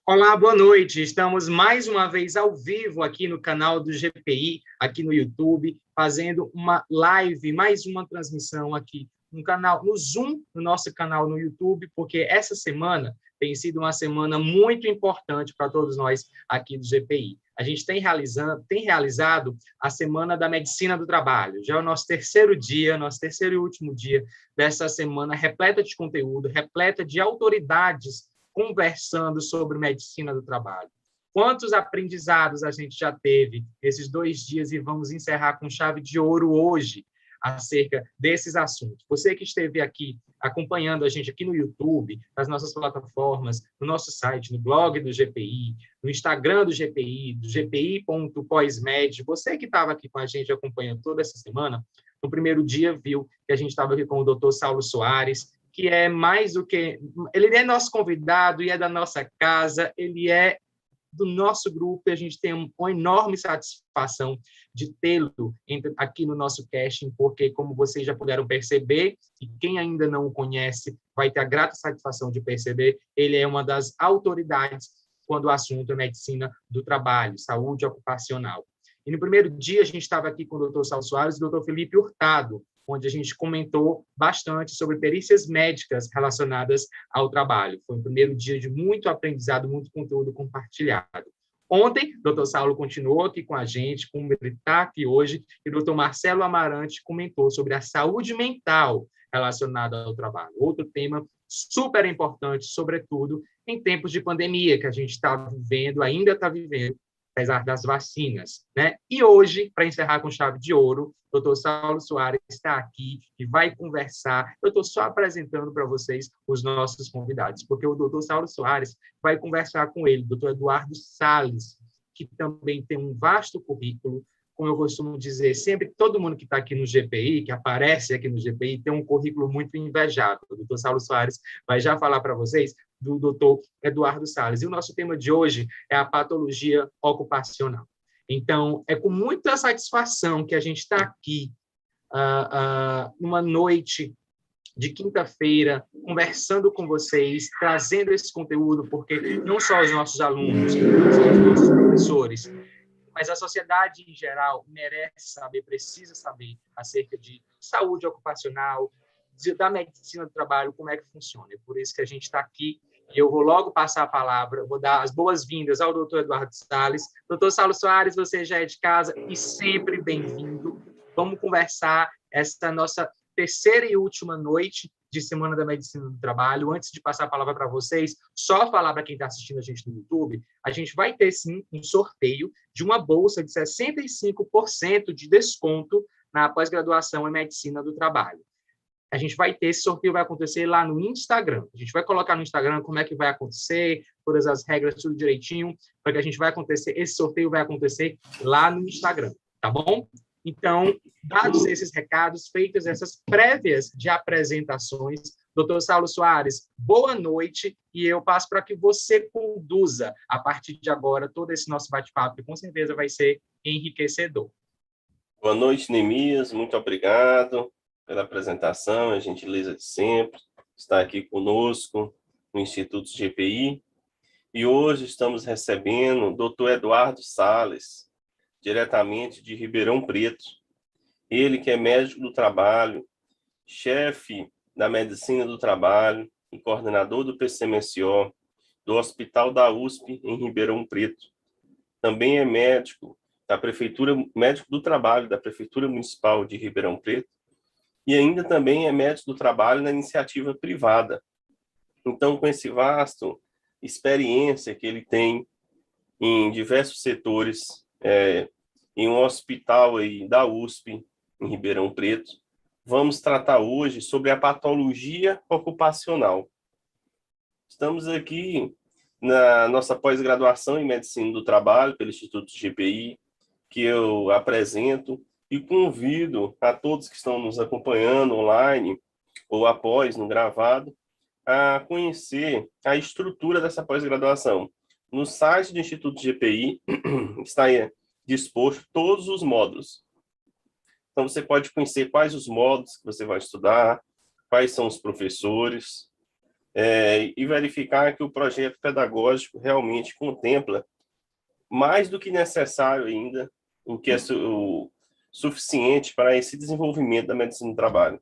Olá, boa noite. Estamos mais uma vez ao vivo aqui no canal do GPI, aqui no YouTube, fazendo uma live, mais uma transmissão aqui no canal, no Zoom, no nosso canal no YouTube, porque essa semana tem sido uma semana muito importante para todos nós aqui do GPI. A gente tem realizado a Semana da Medicina do Trabalho. Já é o nosso terceiro dia, nosso terceiro e último dia dessa semana, repleta de conteúdo, repleta de autoridades conversando sobre medicina do trabalho. Quantos aprendizados a gente já teve esses 2 dias e vamos encerrar com chave de ouro hoje acerca desses assuntos. Você que esteve aqui acompanhando a gente aqui no YouTube, nas nossas plataformas, no nosso site, no blog do GPI, no Instagram do gpi.poismed, você que estava aqui com a gente acompanhando toda essa semana, no primeiro dia viu que a gente estava aqui com o Dr. Saulo Soares, que é mais do que... Ele é nosso convidado e é da nossa casa, ele é do nosso grupo e a gente tem uma enorme satisfação de tê-lo aqui no nosso casting, porque, como vocês já puderam perceber, e quem ainda não o conhece vai ter a grata satisfação de perceber, ele é uma das autoridades quando o assunto é medicina do trabalho, saúde ocupacional. E no primeiro dia a gente estava aqui com o Dr. Saulo Soares e o Dr. Felipe Hurtado, onde a gente comentou bastante sobre perícias médicas relacionadas ao trabalho. Foi um primeiro dia de muito aprendizado, muito conteúdo compartilhado. Ontem, o Dr. Saulo continuou aqui com a gente, como ele está aqui hoje, e o Dr. Marcelo Amarante comentou sobre a saúde mental relacionada ao trabalho. Outro tema super importante, sobretudo em tempos de pandemia, que a gente está vivendo, ainda está vivendo, apesar das vacinas, né? E hoje, para encerrar com chave de ouro, o Dr. Saulo Soares está aqui e vai conversar. Eu estou só apresentando para vocês os nossos convidados, porque o Dr. Saulo Soares vai conversar com ele, o Dr. Eduardo Salles, que também tem um vasto currículo, como eu costumo dizer, sempre todo mundo que está aqui no GPI, que aparece aqui no GPI, tem um currículo muito invejado. O Dr. Saulo Soares vai já falar para vocês do Dr. Eduardo Salles. E o nosso tema de hoje é a patologia ocupacional. Então, é com muita satisfação que a gente está aqui, numa noite de quinta-feira, conversando com vocês, trazendo esse conteúdo, porque não só os nossos alunos, não só os nossos professores, mas a sociedade em geral merece saber, precisa saber acerca de saúde ocupacional, da medicina do trabalho, como é que funciona. É por isso que a gente está aqui. Eu vou logo passar a palavra, vou dar as boas-vindas ao doutor Eduardo Salles. Doutor Saulo Soares, você já é de casa e sempre bem-vindo. Vamos conversar essa nossa terceira e última noite de Semana da Medicina do Trabalho. Antes de passar a palavra para vocês, só falar para quem está assistindo a gente no YouTube, a gente vai ter, sim, um sorteio de uma bolsa de 65% de desconto na pós-graduação em Medicina do Trabalho. A gente vai ter, esse sorteio vai acontecer lá no Instagram. A gente vai colocar no Instagram como é que vai acontecer, todas as regras, tudo direitinho, para que a gente vai acontecer, esse sorteio vai acontecer lá no Instagram, tá bom? Então, dados esses recados, feitas essas prévias de apresentações, doutor Saulo Soares, boa noite, e eu passo para que você conduza, a partir de agora, todo esse nosso bate-papo, que com certeza vai ser enriquecedor. Boa noite, Neemias, muito obrigado pela apresentação, a gentileza de sempre, estar aqui conosco no Instituto GPI. E hoje estamos recebendo o Dr. Eduardo Salles, diretamente de Ribeirão Preto. Ele que é médico do trabalho, chefe da medicina do trabalho e coordenador do PCMSO do Hospital da USP em Ribeirão Preto. Também é médico da Prefeitura, médico do trabalho da Prefeitura Municipal de Ribeirão Preto, e ainda também é médico do trabalho na iniciativa privada. Então, com esse vasto experiência que ele tem em diversos setores, em um hospital aí da USP, em Ribeirão Preto, vamos tratar hoje sobre a patologia ocupacional. Estamos aqui na nossa pós-graduação em Medicina do Trabalho, pelo Instituto GPI, que eu apresento, e convido a todos que estão nos acompanhando online ou após, no gravado, a conhecer a estrutura dessa pós-graduação. No site do Instituto GPI está disposto todos os módulos. Então, você pode conhecer quais os módulos que você vai estudar, quais são os professores, e verificar que o projeto pedagógico realmente contempla mais do que necessário ainda, o que é o suficiente para esse desenvolvimento da medicina do trabalho.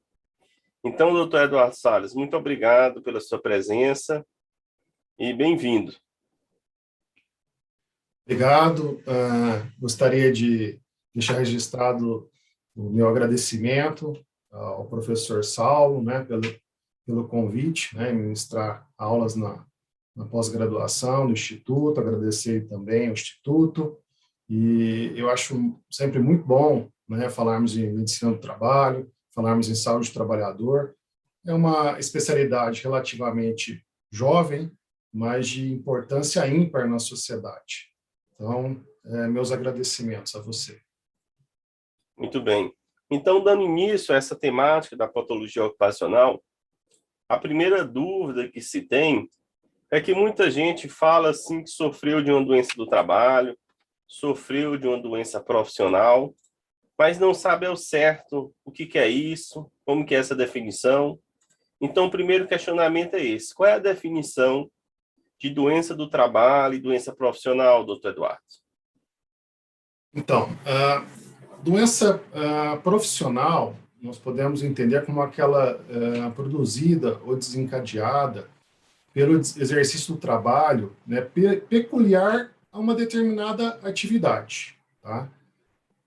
Então, doutor Eduardo Salles, muito obrigado pela sua presença e bem-vindo. Obrigado. Gostaria de deixar registrado o meu agradecimento ao professor Saulo, né, pelo convite, né, ministrar aulas na pós-graduação do Instituto, agradecer também ao Instituto, e eu acho sempre muito bom, né, falarmos em medicina do trabalho, falarmos em saúde do trabalhador. É uma especialidade relativamente jovem, mas de importância ímpar na sociedade. Então, meus agradecimentos a você. Muito bem. Então, dando início a essa temática da patologia ocupacional, a primeira dúvida que se tem é que muita gente fala assim que sofreu de uma doença do trabalho, sofreu de uma doença profissional, mas não sabe ao certo o que é isso, como que é essa definição. Então, o primeiro questionamento é esse: qual é a definição de doença do trabalho e doença profissional, doutor Eduardo? Então, doença profissional, nós podemos entender como aquela produzida ou desencadeada pelo exercício do trabalho, né, peculiar a uma determinada atividade. Tá?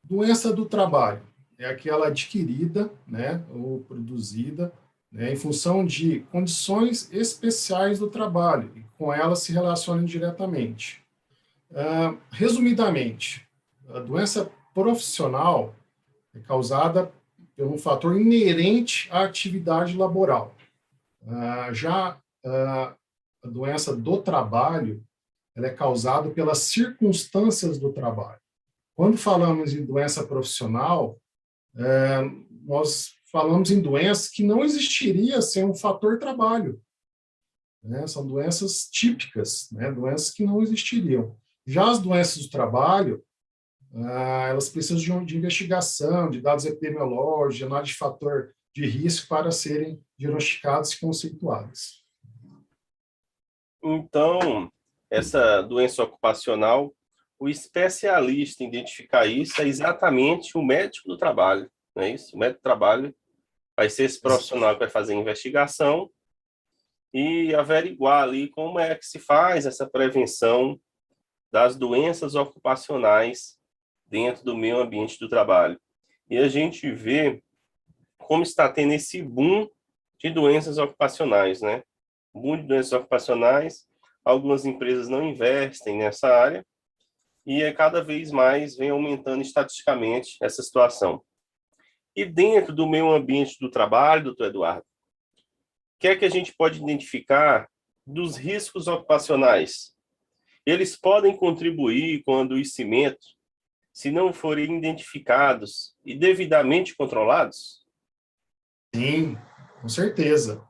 Doença do trabalho é aquela adquirida, né, ou produzida, né, em função de condições especiais do trabalho, e com ela se relacionam diretamente. Resumidamente, a doença profissional é causada por um fator inerente à atividade laboral. Já a doença do trabalho, ela é causada pelas circunstâncias do trabalho. Quando falamos em doença profissional, nós falamos em doenças que não existiria sem um fator trabalho. Né? São doenças típicas, né? Doenças que não existiriam. Já as doenças do trabalho, elas precisam de investigação, de dados epidemiológicos, de análise de fator de risco para serem diagnosticadas e conceituadas. Então, essa doença ocupacional, o especialista em identificar isso é exatamente o médico do trabalho, não é isso? O médico do trabalho vai ser esse profissional que vai fazer a investigação e averiguar ali como é que se faz essa prevenção das doenças ocupacionais dentro do meio ambiente do trabalho. E a gente vê como está tendo esse boom de doenças ocupacionais, né? Boom de doenças ocupacionais, algumas empresas não investem nessa área e cada vez mais vem aumentando estatisticamente essa situação. E dentro do meio ambiente do trabalho, doutor Eduardo, o que é que a gente pode identificar dos riscos ocupacionais? Eles podem contribuir com o adoecimento se não forem identificados e devidamente controlados? Sim, com certeza.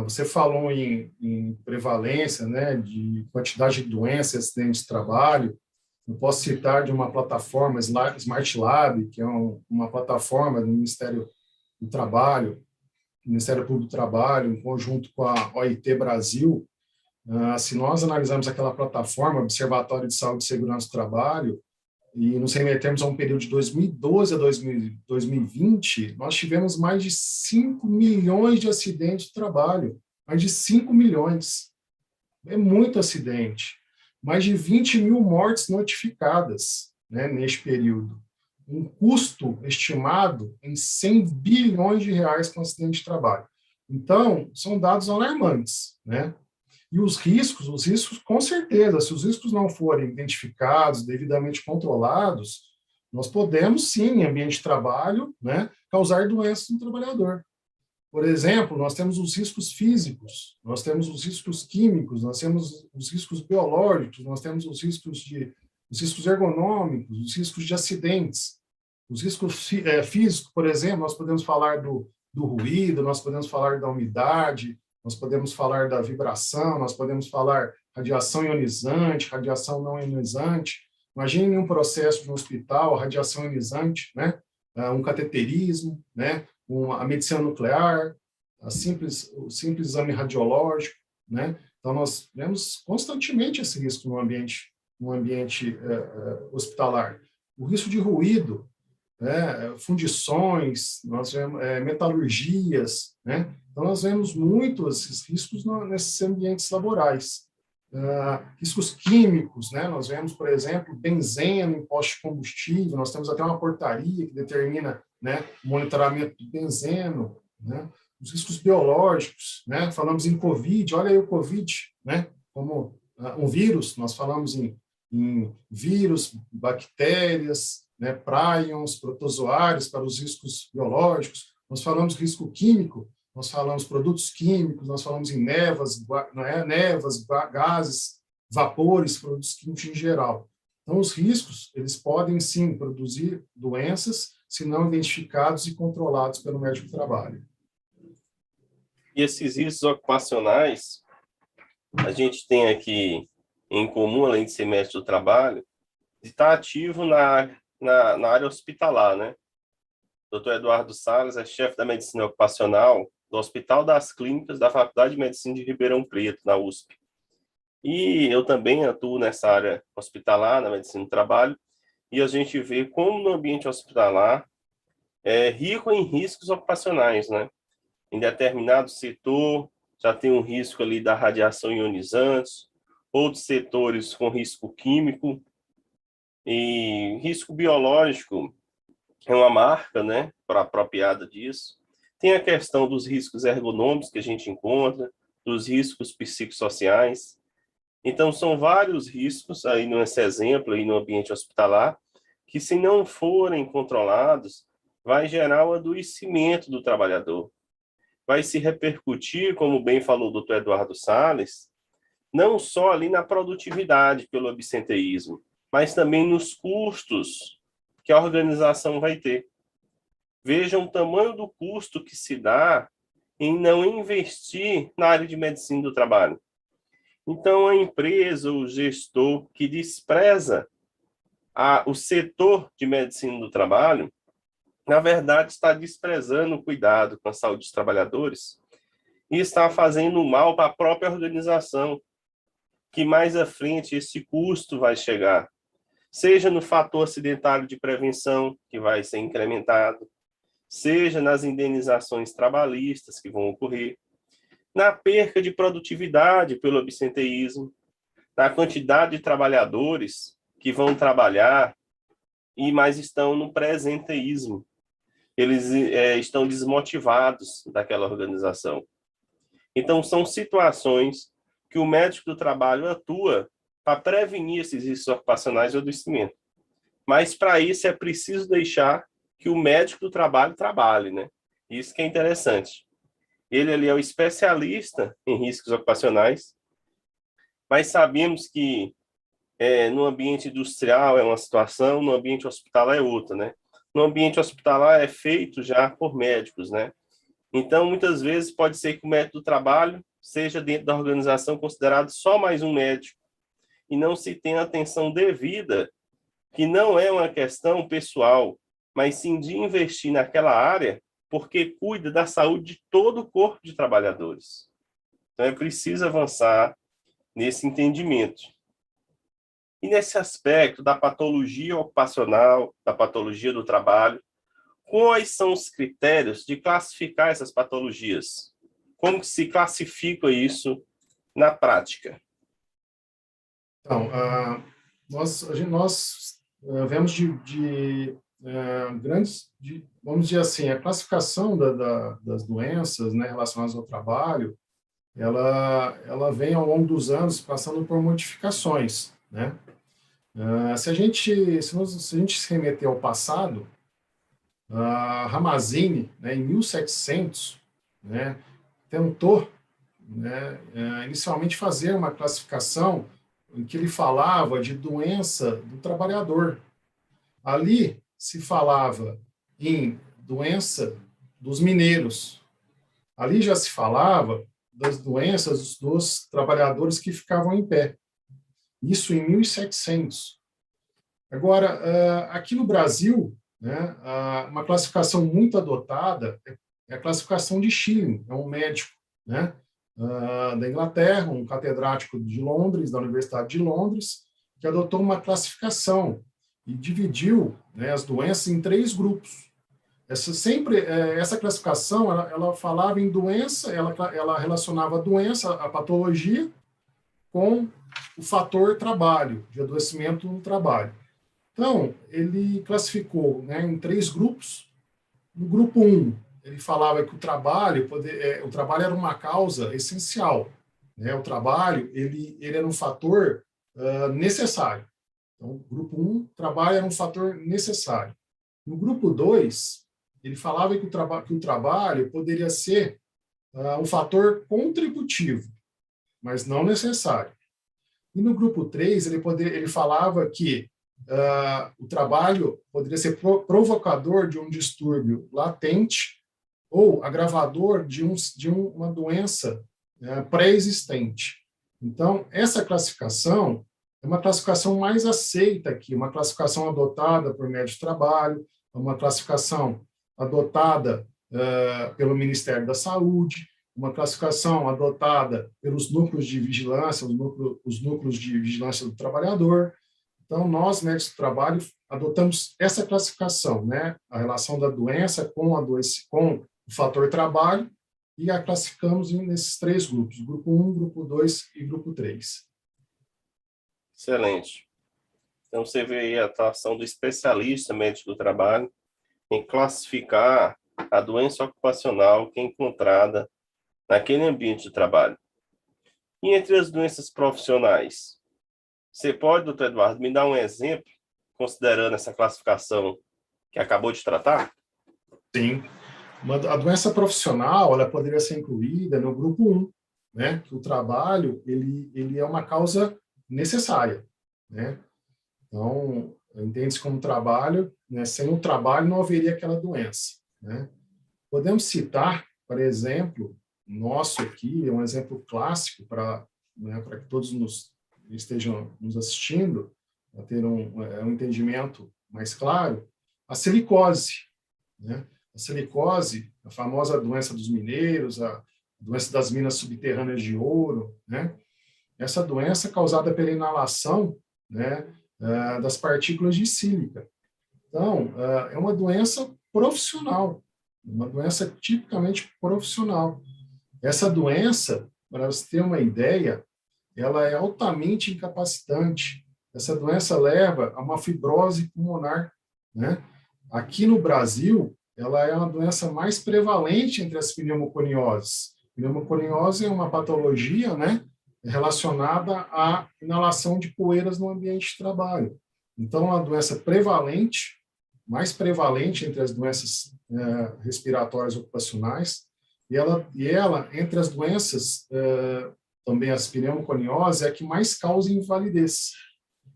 Você falou em prevalência, né, de quantidade de doenças, acidentes de trabalho. Eu posso citar de uma plataforma, Smart Lab, que é uma plataforma do Ministério do Trabalho, Ministério Público do Trabalho, em conjunto com a OIT Brasil. Se nós analisarmos aquela plataforma, Observatório de Saúde e Segurança do Trabalho, e nos remetermos a um período de 2012 a 2020, nós tivemos mais de 5 milhões de acidentes de trabalho. Mais de 5 milhões. É muito acidente. Mais de 20 mil mortes notificadas, né, neste período. Um custo estimado em 100 bilhões de reais com acidente de trabalho. Então, são dados alarmantes, né? E os riscos, com certeza, se os riscos não forem identificados, devidamente controlados, nós podemos, sim, em ambiente de trabalho, né, causar doenças no trabalhador. Por exemplo, nós temos os riscos físicos, nós temos os riscos químicos, nós temos os riscos biológicos, nós temos os riscos ergonômicos, os riscos de acidentes. Os riscos físicos, por exemplo, nós podemos falar do ruído, nós podemos falar da umidade, nós podemos falar da vibração, nós podemos falar radiação ionizante, radiação não ionizante. Imagine um processo de um hospital, radiação ionizante, né? Um cateterismo, né? A medicina nuclear, o simples exame radiológico, né? Então, nós vemos constantemente esse risco no ambiente hospitalar. O risco de ruído, né? Fundições, nós vemos metalurgias, né? Então, nós vemos muito esses riscos nesses ambientes laborais. Riscos químicos, né? Nós vemos, por exemplo, benzeno em poste de combustível, nós temos até uma portaria que determina, né, o monitoramento do benzeno, né? Os riscos biológicos, né? Falamos em Covid, olha aí o Covid, né? Como um vírus, nós falamos em vírus, bactérias, né? Prions, protozoários para os riscos biológicos, nós falamos risco químico, nós falamos produtos químicos, nós falamos em nevas, gases, vapores, produtos químicos em geral. Então, os riscos, eles podem, sim, produzir doenças, se não identificados e controlados pelo médico do trabalho. E esses riscos ocupacionais, a gente tem aqui em comum, além de ser médico do trabalho, de estar ativo na área hospitalar, né? O Dr. Eduardo Salles é chefe da medicina ocupacional do Hospital das Clínicas da Faculdade de Medicina de Ribeirão Preto, na USP. E eu também atuo nessa área hospitalar, na medicina do trabalho, e a gente vê como no ambiente hospitalar é rico em riscos ocupacionais, né? Em determinado setor já tem um risco ali da radiação ionizante, outros setores com risco químico, e risco biológico é uma marca, né, apropriada disso. Tem a questão dos riscos ergonômicos que a gente encontra, dos riscos psicossociais. Então, são vários riscos, aí nesse exemplo, aí no ambiente hospitalar, que se não forem controlados, vai gerar o adoecimento do trabalhador. Vai se repercutir, como bem falou o Dr. Eduardo Salles, não só ali na produtividade pelo absenteísmo, mas também nos custos que a organização vai ter. Vejam o tamanho do custo que se dá em não investir na área de medicina do trabalho. Então, a empresa, o gestor que despreza o setor de medicina do trabalho, na verdade, está desprezando o cuidado com a saúde dos trabalhadores e está fazendo mal para a própria organização, que mais à frente esse custo vai chegar, seja no fator acidentário de prevenção, que vai ser incrementado, seja nas indenizações trabalhistas que vão ocorrer, na perca de produtividade pelo absenteísmo, na quantidade de trabalhadores que vão trabalhar e mais estão no presenteísmo. Eles estão desmotivados daquela organização. Então, são situações que o médico do trabalho atua para prevenir esses riscos ocupacionais e adoecimento. Mas, para isso, é preciso deixar que o médico do trabalho trabalhe, né? Isso que é interessante. Ele ali é o especialista em riscos ocupacionais, mas sabemos que no ambiente industrial é uma situação, no ambiente hospitalar é outra, né? No ambiente hospitalar é feito já por médicos, né? Então, muitas vezes, pode ser que o médico do trabalho seja, dentro da organização, considerado só mais um médico, e não se tenha atenção devida, que não é uma questão pessoal, mas sim de investir naquela área, porque cuida da saúde de todo o corpo de trabalhadores. Então, é preciso avançar nesse entendimento. E nesse aspecto da patologia ocupacional, da patologia do trabalho, quais são os critérios de classificar essas patologias? Como que se classifica isso na prática? Então, nós vemos grandes, vamos dizer assim, a classificação das doenças, né, relacionadas ao trabalho, ela vem ao longo dos anos passando por modificações, né? Se a gente se remeter ao passado, Ramazzini, né, em 1700, né, tentou, né, inicialmente fazer uma classificação em que ele falava de doença do trabalhador. Ali se falava em doença dos mineiros. Ali já se falava das doenças dos trabalhadores que ficavam em pé. Isso em 1700. Agora, aqui no Brasil, né, uma classificação muito adotada é a classificação de Schilling, é um médico, né, da Inglaterra, um catedrático de Londres, da Universidade de Londres, que adotou uma classificação e dividiu, né, as doenças em 3 grupos. Essa classificação, ela falava em doença, ela relacionava a doença, a patologia, com o fator trabalho, de adoecimento no trabalho. Então, ele classificou, né, em 3 grupos. No grupo 1, ele falava que o trabalho era uma causa essencial, né? O trabalho ele era um fator necessário. Então, grupo 1, trabalho era um fator necessário. No grupo 2, ele falava que o trabalho poderia ser um fator contributivo, mas não necessário. E no grupo 3, ele falava que o trabalho poderia ser provocador de um distúrbio latente ou agravador de uma doença pré-existente. Então, essa classificação é uma classificação mais aceita aqui, uma classificação adotada por médicos de trabalho, uma classificação adotada pelo Ministério da Saúde, uma classificação adotada pelos núcleos de vigilância, os núcleos de vigilância do trabalhador. Então, nós, médicos do trabalho, adotamos essa classificação, né? A relação da doença com o fator trabalho, e a classificamos nesses 3 grupos, grupo 1, grupo 2 e grupo 3. Excelente. Então, você vê aí a atuação do especialista médico do trabalho em classificar a doença ocupacional que é encontrada naquele ambiente de trabalho. E entre as doenças profissionais, você pode, doutor Eduardo, me dar um exemplo, considerando essa classificação que acabou de tratar? Sim. A doença profissional, ela poderia ser incluída no grupo 1, né? Que o trabalho, ele é uma causa necessária, né? Então, entende-se como trabalho, né? Sem o trabalho não haveria aquela doença, né? Podemos citar, por exemplo, nosso aqui, é um exemplo clássico para que todos estejam nos assistindo, para ter um entendimento mais claro, a silicose, né? A silicose, a famosa doença dos mineiros, a doença das minas subterrâneas de ouro, né? Essa doença é causada pela inalação, né, das partículas de sílica. Então, é uma doença profissional, uma doença tipicamente profissional. Essa doença, para você ter uma ideia, ela é altamente incapacitante. Essa doença leva a uma fibrose pulmonar, né? Aqui no Brasil, ela é uma doença mais prevalente entre as pneumoconioses. Pneumoconiose é uma patologia, né, relacionada à inalação de poeiras no ambiente de trabalho. Então, é uma doença prevalente, mais prevalente entre as doenças respiratórias ocupacionais, e ela entre as doenças, também as pneumoconiose, é a que mais causa invalidez.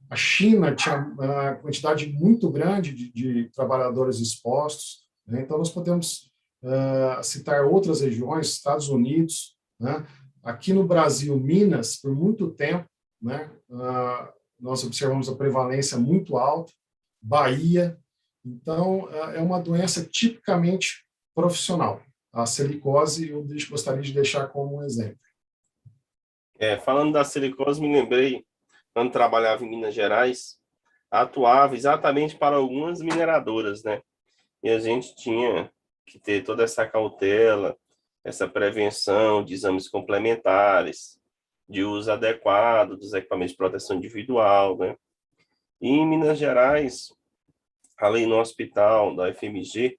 A China tinha uma quantidade muito grande de trabalhadores expostos, né? Então, nós podemos citar outras regiões, Estados Unidos, né? Aqui no Brasil, Minas, por muito tempo, né? Nós observamos a prevalência muito alta, Bahia. Então, é uma doença tipicamente profissional. A silicose, eu gostaria de deixar como um exemplo. Falando da silicose, me lembrei, quando trabalhava em Minas Gerais, atuava exatamente para algumas mineradoras, né? E a gente tinha que ter toda essa cautela, essa prevenção de exames complementares, de uso adequado dos equipamentos de proteção individual, né? E em Minas Gerais, ali no hospital da FMG,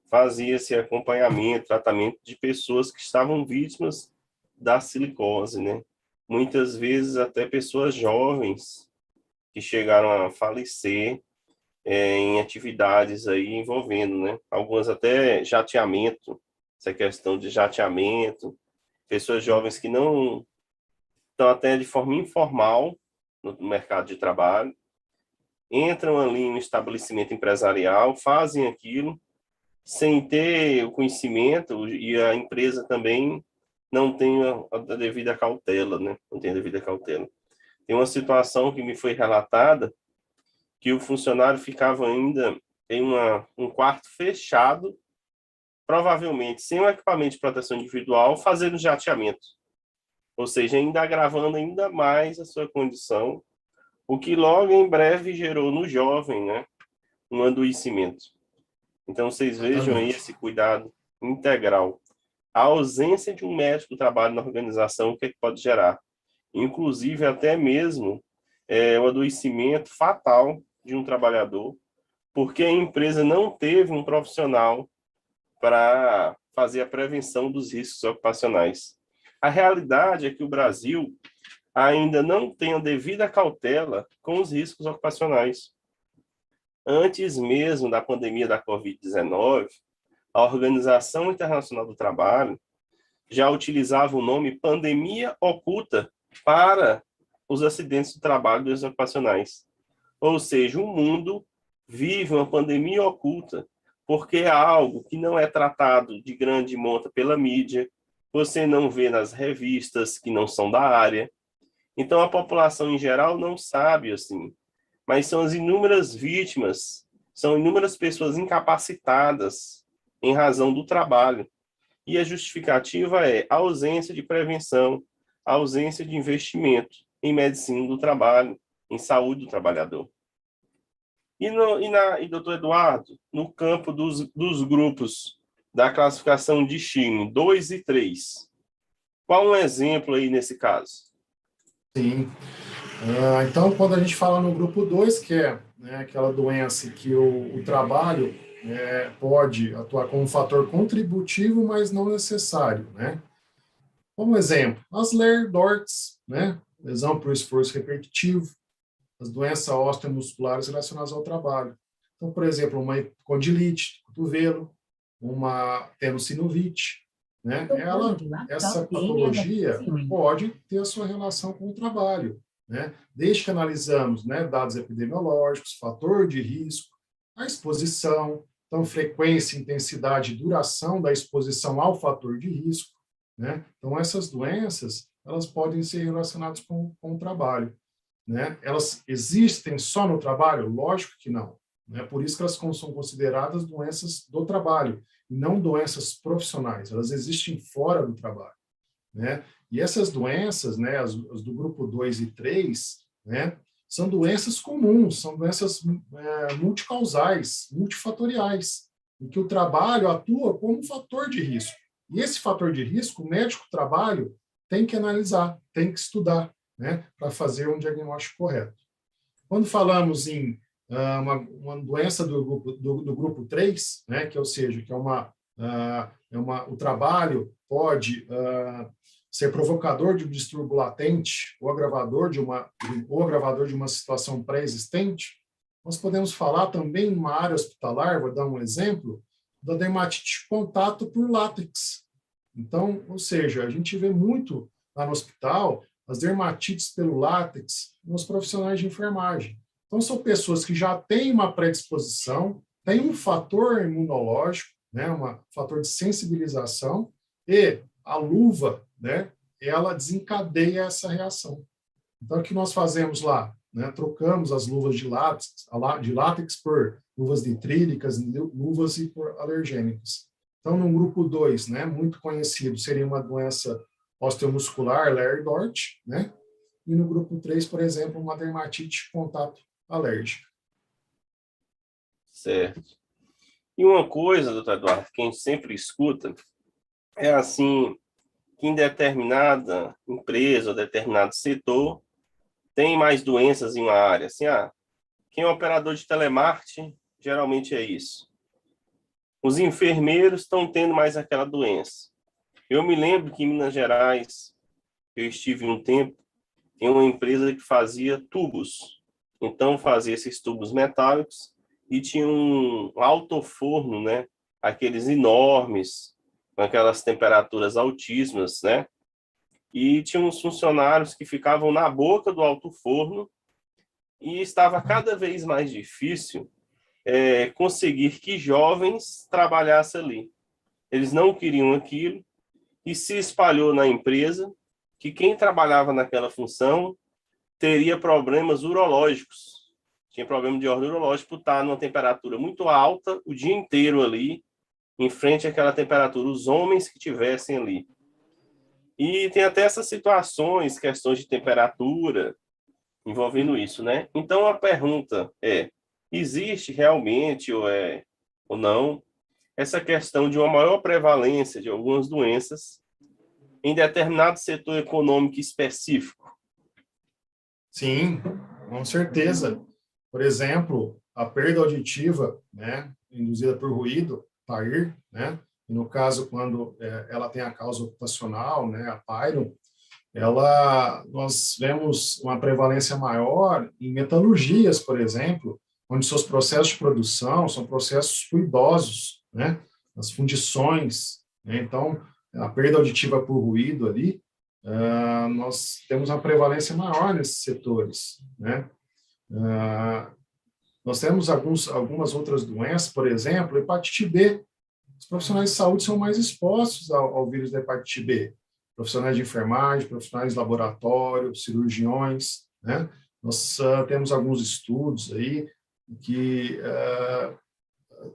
fazia-se acompanhamento, tratamento de pessoas que estavam vítimas da silicose, né? Muitas vezes até pessoas jovens que chegaram a falecer em atividades aí envolvendo, né? Algumas até jateamento, essa questão de jateamento, pessoas jovens que não estão até de forma informal no mercado de trabalho, entram ali em um estabelecimento empresarial, fazem aquilo sem ter o conhecimento, e a empresa também não tem a devida cautela, né? Não tem a devida cautela. Tem uma situação que me foi relatada, que o funcionário ficava ainda em um quarto fechado provavelmente sem o equipamento de proteção individual, fazendo jateamento. Ou seja, ainda agravando ainda mais a sua condição, o que logo em breve gerou no jovem, né, um adoecimento. Então, vocês vejam aí esse cuidado integral. A ausência de um médico do trabalho na organização, o que é que pode gerar? Inclusive, até mesmo o adoecimento fatal de um trabalhador, porque a empresa não teve um profissional para fazer a prevenção dos riscos ocupacionais. A realidade é que o Brasil ainda não tem a devida cautela com os riscos ocupacionais. Antes mesmo da pandemia da Covid-19, a Organização Internacional do Trabalho já utilizava o nome pandemia oculta para os acidentes do trabalho e doenças ocupacionais. Ou seja, o mundo vive uma pandemia oculta, porque é algo que não é tratado de grande monta pela mídia, você não vê nas revistas que não são da área. Então, a população em geral não sabe, assim, mas são as inúmeras vítimas, são inúmeras pessoas incapacitadas em razão do trabalho. E a justificativa é a ausência de prevenção, a ausência de investimento em medicina do trabalho, em saúde do trabalhador. E doutor Eduardo, no campo dos grupos da classificação de Shingo 2 e 3, qual um exemplo aí nesse caso? Sim. Então, quando a gente fala no grupo 2, que é, né, aquela doença que o trabalho pode atuar como um fator contributivo, mas não necessário, né? Como exemplo, as LER-DORTs, né? Lesão por esforço repetitivo, as doenças osteomusculares relacionadas ao trabalho. Então, por exemplo, uma condilite, cotovelo, uma tenossinovite, né? Essa patologia pode ter a sua relação com o trabalho, né? Desde que analisamos, né, dados epidemiológicos, fator de risco, a exposição, então frequência, intensidade e duração da exposição ao fator de risco, né? Então, essas doenças, elas podem ser relacionadas com o trabalho, né? Elas existem só no trabalho? Lógico que não, né? Por isso que elas são consideradas doenças do trabalho, e não doenças profissionais. Elas existem fora do trabalho, né? E essas doenças, né, as do grupo 2 e 3, né, são doenças comuns, são doenças multicausais, multifatoriais, em que o trabalho atua como um fator de risco. E esse fator de risco, o médico do trabalho tem que analisar, tem que estudar, né, para fazer um diagnóstico correto. Quando falamos em uma doença do grupo 3, né, que, ou seja, que o trabalho pode ser provocador de um distúrbio latente ou agravador de uma situação pré-existente, nós podemos falar também numa área hospitalar, vou dar um exemplo, da dermatite de contato por látex. Então, ou seja, a gente vê muito lá no hospital as dermatites pelo látex nos profissionais de enfermagem. Então, são pessoas que já têm uma predisposição, têm um fator imunológico, né, um fator de sensibilização, e a luva, né, ela desencadeia essa reação. Então, o que nós fazemos lá? Né, trocamos as luvas de látex por luvas nitrílicas, luvas hipoalergênicas. Então, no grupo 2, né, muito conhecido, seria uma doença osteomuscular, LER-DORT, né? E no grupo 3, por exemplo, uma dermatite de contato alérgica. Certo. E uma coisa, doutor Eduardo, que a gente sempre escuta, é assim, que em determinada empresa ou determinado setor tem mais doenças em uma área. Assim, quem é operador de telemarketing, geralmente é isso. Os enfermeiros estão tendo mais aquela doença. Eu me lembro que em Minas Gerais, eu estive um tempo em uma empresa que fazia tubos. Então, fazia esses tubos metálicos e tinha um alto-forno, né? Aqueles enormes, com aquelas temperaturas altíssimas, né? E tinha uns funcionários que ficavam na boca do alto-forno e estava cada vez mais difícil conseguir que jovens trabalhassem ali. Eles não queriam aquilo e se espalhou na empresa que quem trabalhava naquela função teria problemas urológicos. Tinha problema de ordem urológico por estar numa temperatura muito alta o dia inteiro ali, em frente àquela temperatura, os homens que tivessem ali. E tem até essas situações, questões de temperatura, envolvendo isso, né? Então, a pergunta é, existe realmente ou não essa questão de uma maior prevalência de algumas doenças em determinado setor econômico específico? Sim, com certeza. Por exemplo, a perda auditiva, né, induzida por ruído, PAIR, né, e no caso, quando ela tem a causa ocupacional, né, a PAIRO, nós vemos uma prevalência maior em metalurgias, por exemplo, onde seus processos de produção são processos ruidosos, né, as fundições, né, então, a perda auditiva por ruído ali, nós temos uma prevalência maior nesses setores, né? Nós temos algumas outras doenças, por exemplo, hepatite B. Os profissionais de saúde são mais expostos ao vírus da hepatite B. Profissionais de enfermagem, profissionais de laboratório, cirurgiões, né? Nós temos alguns estudos aí que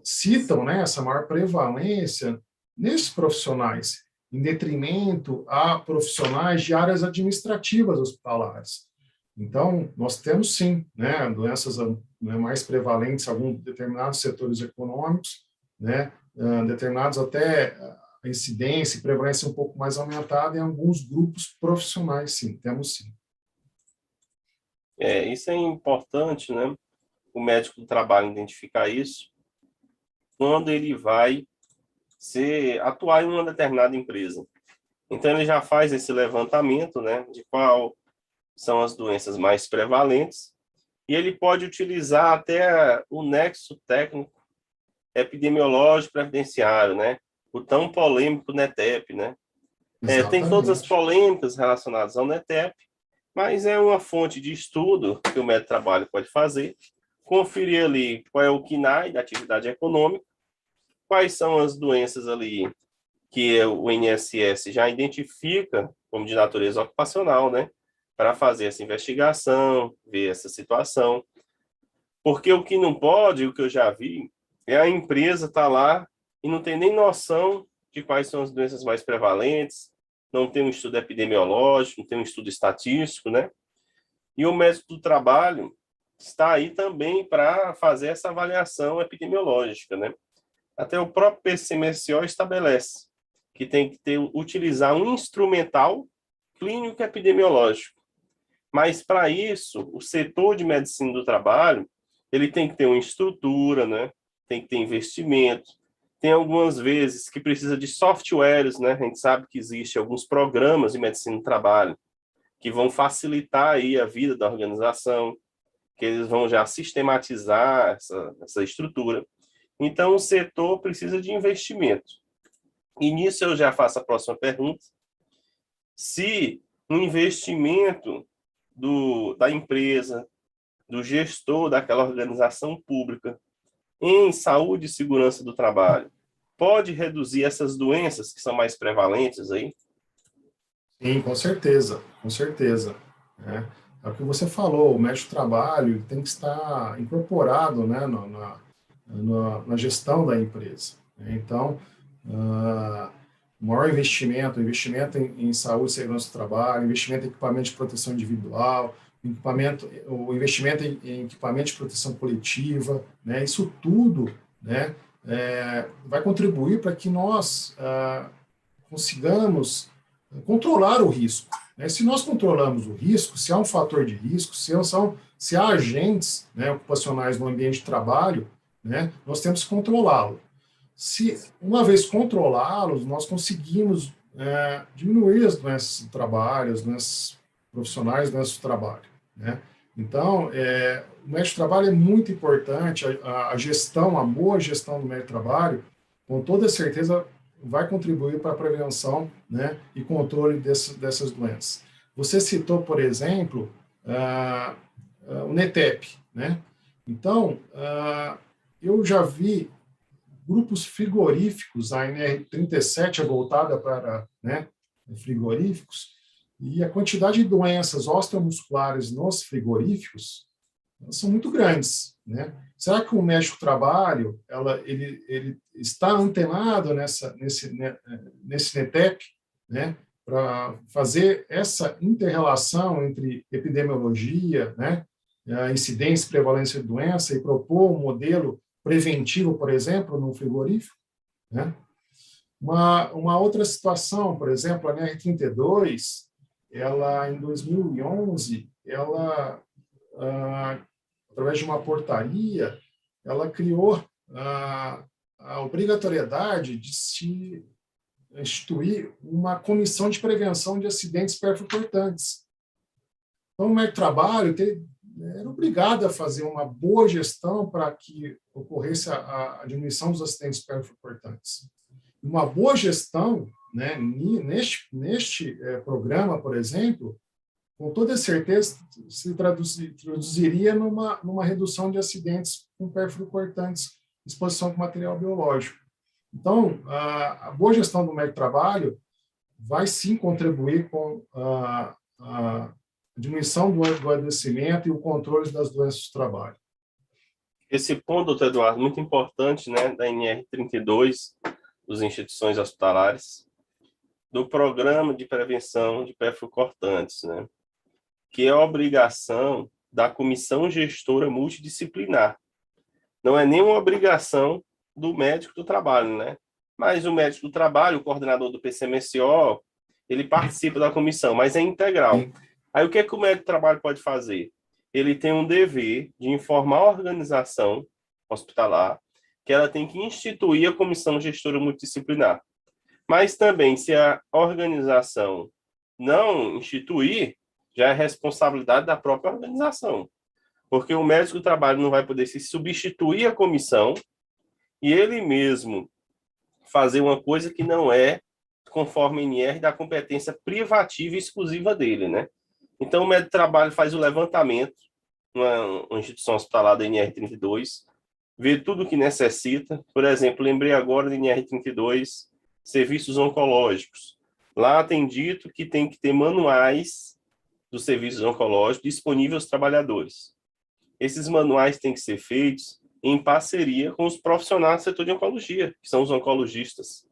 citam, né, essa maior prevalência nesses profissionais, em detrimento a profissionais de áreas administrativas hospitalares. Então, nós temos sim, né, doenças mais prevalentes em alguns determinados setores econômicos, né, determinados até a incidência e prevalência um pouco mais aumentada em alguns grupos profissionais, sim, temos sim. Isso é importante, né? O médico do trabalho identificar isso quando ele vai atuar em uma determinada empresa. Então, ele já faz esse levantamento, né, de qual são as doenças mais prevalentes, e ele pode utilizar até o nexo técnico epidemiológico previdenciário, né, o tão polêmico NETEP, né. Tem todas as polêmicas relacionadas ao NETEP, mas é uma fonte de estudo que o médico do trabalho pode fazer, conferir ali qual é o KNAI da atividade econômica, quais são as doenças ali que o INSS já identifica como de natureza ocupacional, né, para fazer essa investigação, ver essa situação. Porque o que não pode, o que eu já vi, é a empresa estar lá e não tem nem noção de quais são as doenças mais prevalentes, não tem um estudo epidemiológico, não tem um estudo estatístico, né? E o médico do trabalho está aí também para fazer essa avaliação epidemiológica, né? Até o próprio PCMSO estabelece que tem que utilizar um instrumental clínico epidemiológico. Mas, para isso, o setor de medicina do trabalho, ele tem que ter uma estrutura, né? Tem que ter investimento. Tem algumas vezes que precisa de softwares, né? A gente sabe que existe alguns programas de medicina do trabalho que vão facilitar aí a vida da organização, que eles vão já sistematizar essa estrutura. Então, o setor precisa de investimento. E nisso eu já faço a próxima pergunta. Se um investimento da empresa, do gestor daquela organização pública em saúde e segurança do trabalho pode reduzir essas doenças que são mais prevalentes aí? Sim, com certeza, com certeza. Né? É o que você falou, o médico do trabalho tem que estar incorporado, né, na gestão da empresa. Né? Então, o maior investimento em saúde e segurança do trabalho, investimento em equipamento de proteção individual, o investimento em equipamento de proteção coletiva, né? Isso tudo, né, vai contribuir para que nós consigamos controlar o risco. Né? Se nós controlamos o risco, se há um fator de risco, se há agentes, né, ocupacionais no ambiente de trabalho, né, nós temos que controlá-lo. Se, uma vez controlá-los, nós conseguimos diminuir as doenças do trabalho, as doenças profissionais, as doenças do trabalho. Né? Então, o médico de trabalho é muito importante, a gestão, a boa gestão do médico de trabalho, com toda certeza, vai contribuir para a prevenção, né, e controle dessas doenças. Você citou, por exemplo, o NETEP. Né? Então, eu já vi grupos frigoríficos, a NR37 é voltada para, né, frigoríficos, e a quantidade de doenças osteomusculares nos frigoríficos elas são muito grandes, né? Será que o médico do trabalho, ele está antenado nesse NETEP, né? Para fazer essa inter-relação entre epidemiologia, né? A incidência e prevalência de doença e propor um modelo preventivo, por exemplo, no frigorífico, né? Uma outra situação, por exemplo, a NR32, ela, em 2011, através de uma portaria, ela criou a obrigatoriedade de se instituir uma comissão de prevenção de acidentes perfurocortantes. Então, o médico de trabalho era obrigado a fazer uma boa gestão para que ocorresse a diminuição dos acidentes perfurocortantes. Uma boa gestão, né, neste programa, por exemplo, com toda certeza se traduziria numa redução de acidentes com perfurocortantes, exposição com material biológico. Então, a boa gestão do médico de trabalho vai sim contribuir com a diminuição do adoecimento e o controle das doenças do trabalho. Esse ponto, doutor Eduardo, muito importante, né, da NR32, das instituições hospitalares, do programa de prevenção de perfurocortantes, né, que é a obrigação da comissão gestora multidisciplinar. Não é nenhuma obrigação do médico do trabalho, né? Mas o médico do trabalho, o coordenador do PCMSO, ele participa da comissão, mas é integral. Aí o que é que o médico do trabalho pode fazer? Ele tem um dever de informar a organização hospitalar que ela tem que instituir a comissão gestora multidisciplinar. Mas também, se a organização não instituir, já é responsabilidade da própria organização. Porque o médico do trabalho não vai poder se substituir à comissão e ele mesmo fazer uma coisa que não é conforme a NR da competência privativa e exclusiva dele, né? Então, o médico do trabalho faz o levantamento, uma instituição hospitalar da NR32, vê tudo o que necessita. Por exemplo, lembrei agora da NR32, serviços oncológicos. Lá tem dito que tem que ter manuais dos serviços oncológicos disponíveis aos trabalhadores. Esses manuais têm que ser feitos em parceria com os profissionais do setor de oncologia, que são os oncologistas.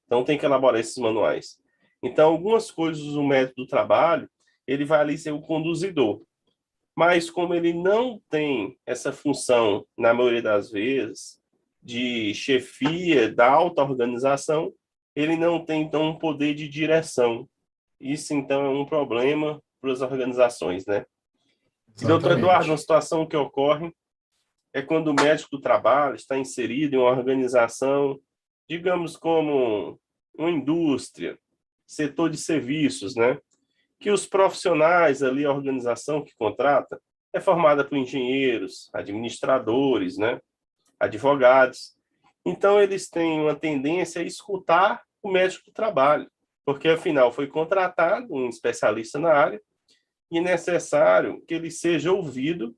Então, tem que elaborar esses manuais. Então, algumas coisas do médico do trabalho, ele vai ali ser o conduzidor. Mas, como ele não tem essa função, na maioria das vezes, de chefia da alta organização, ele não tem, então, um poder de direção. Isso, então, é um problema para as organizações, né? E, doutor Eduardo, uma situação que ocorre é quando o médico do trabalho está inserido em uma organização, digamos como uma indústria, setor de serviços, né? Que os profissionais ali, a organização que contrata, é formada por engenheiros, administradores, né? Advogados. Então, eles têm uma tendência a escutar o médico do trabalho, porque, afinal, foi contratado um especialista na área e é necessário que ele seja ouvido,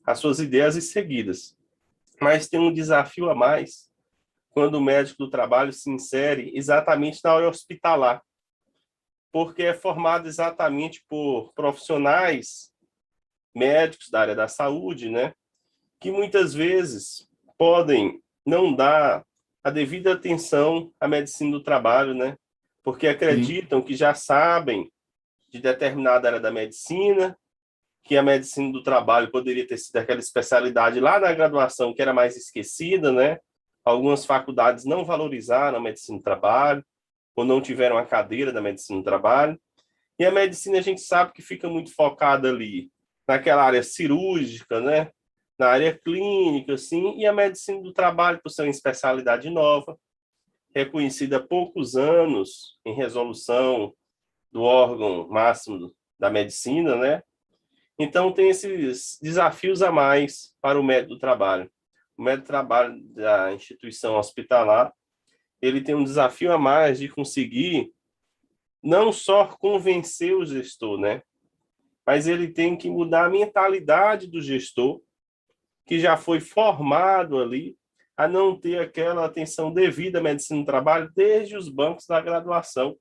as suas ideias e seguidas. Mas tem um desafio a mais quando o médico do trabalho se insere exatamente na área hospitalar, porque é formado exatamente por profissionais médicos da área da saúde, né, que muitas vezes podem não dar a devida atenção à medicina do trabalho, né, porque acreditam que já sabem de determinada área da medicina, que a medicina do trabalho poderia ter sido aquela especialidade lá na graduação que era mais esquecida, né? Algumas faculdades não valorizaram a medicina do trabalho, ou não tiveram a cadeira da medicina do trabalho. E a medicina a gente sabe que fica muito focada ali naquela área cirúrgica, né? Na área clínica, assim, e a medicina do trabalho, por ser uma especialidade nova, reconhecida há poucos anos em resolução do órgão máximo da medicina, né? Então, tem esses desafios a mais para o médico do trabalho. O médico do trabalho da instituição hospitalar, ele tem um desafio a mais de conseguir não só convencer o gestor, né? Mas ele tem que mudar a mentalidade do gestor, que já foi formado ali, a não ter aquela atenção devida à medicina do trabalho desde os bancos da graduação.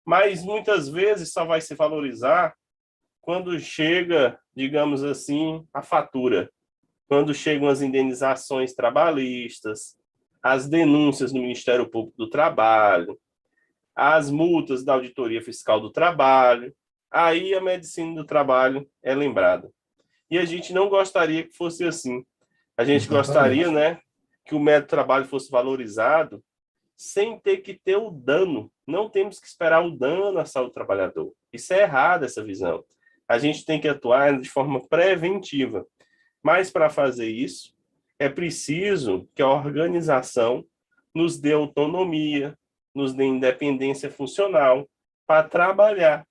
Mas, muitas vezes, só vai se valorizar quando chega, digamos assim, a fatura, quando chegam as indenizações trabalhistas, as denúncias no Ministério Público do Trabalho, as multas da Auditoria Fiscal do Trabalho, aí a medicina do trabalho é lembrada. E a gente não gostaria que fosse assim. A gente gostaria, né, que o método do trabalho fosse valorizado sem ter que ter o dano. Não temos que esperar o dano à saúde do trabalhador. Isso é errado, essa visão. A gente tem que atuar de forma preventiva. Mas, para fazer isso, é preciso que a organização nos dê autonomia, nos dê independência funcional para trabalhar.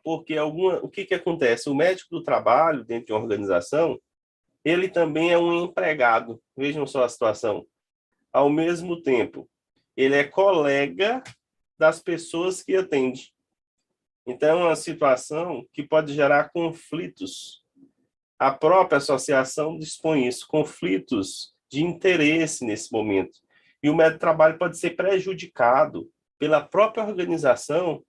Porque o que acontece? O médico do trabalho, dentro de uma organização, ele também é um empregado. Vejam só a situação. Ao mesmo tempo, ele é colega das pessoas que atende. Então, é uma situação que pode gerar conflitos. A própria associação dispõe isso, conflitos de interesse nesse momento. E o método de trabalho pode ser prejudicado pela própria organização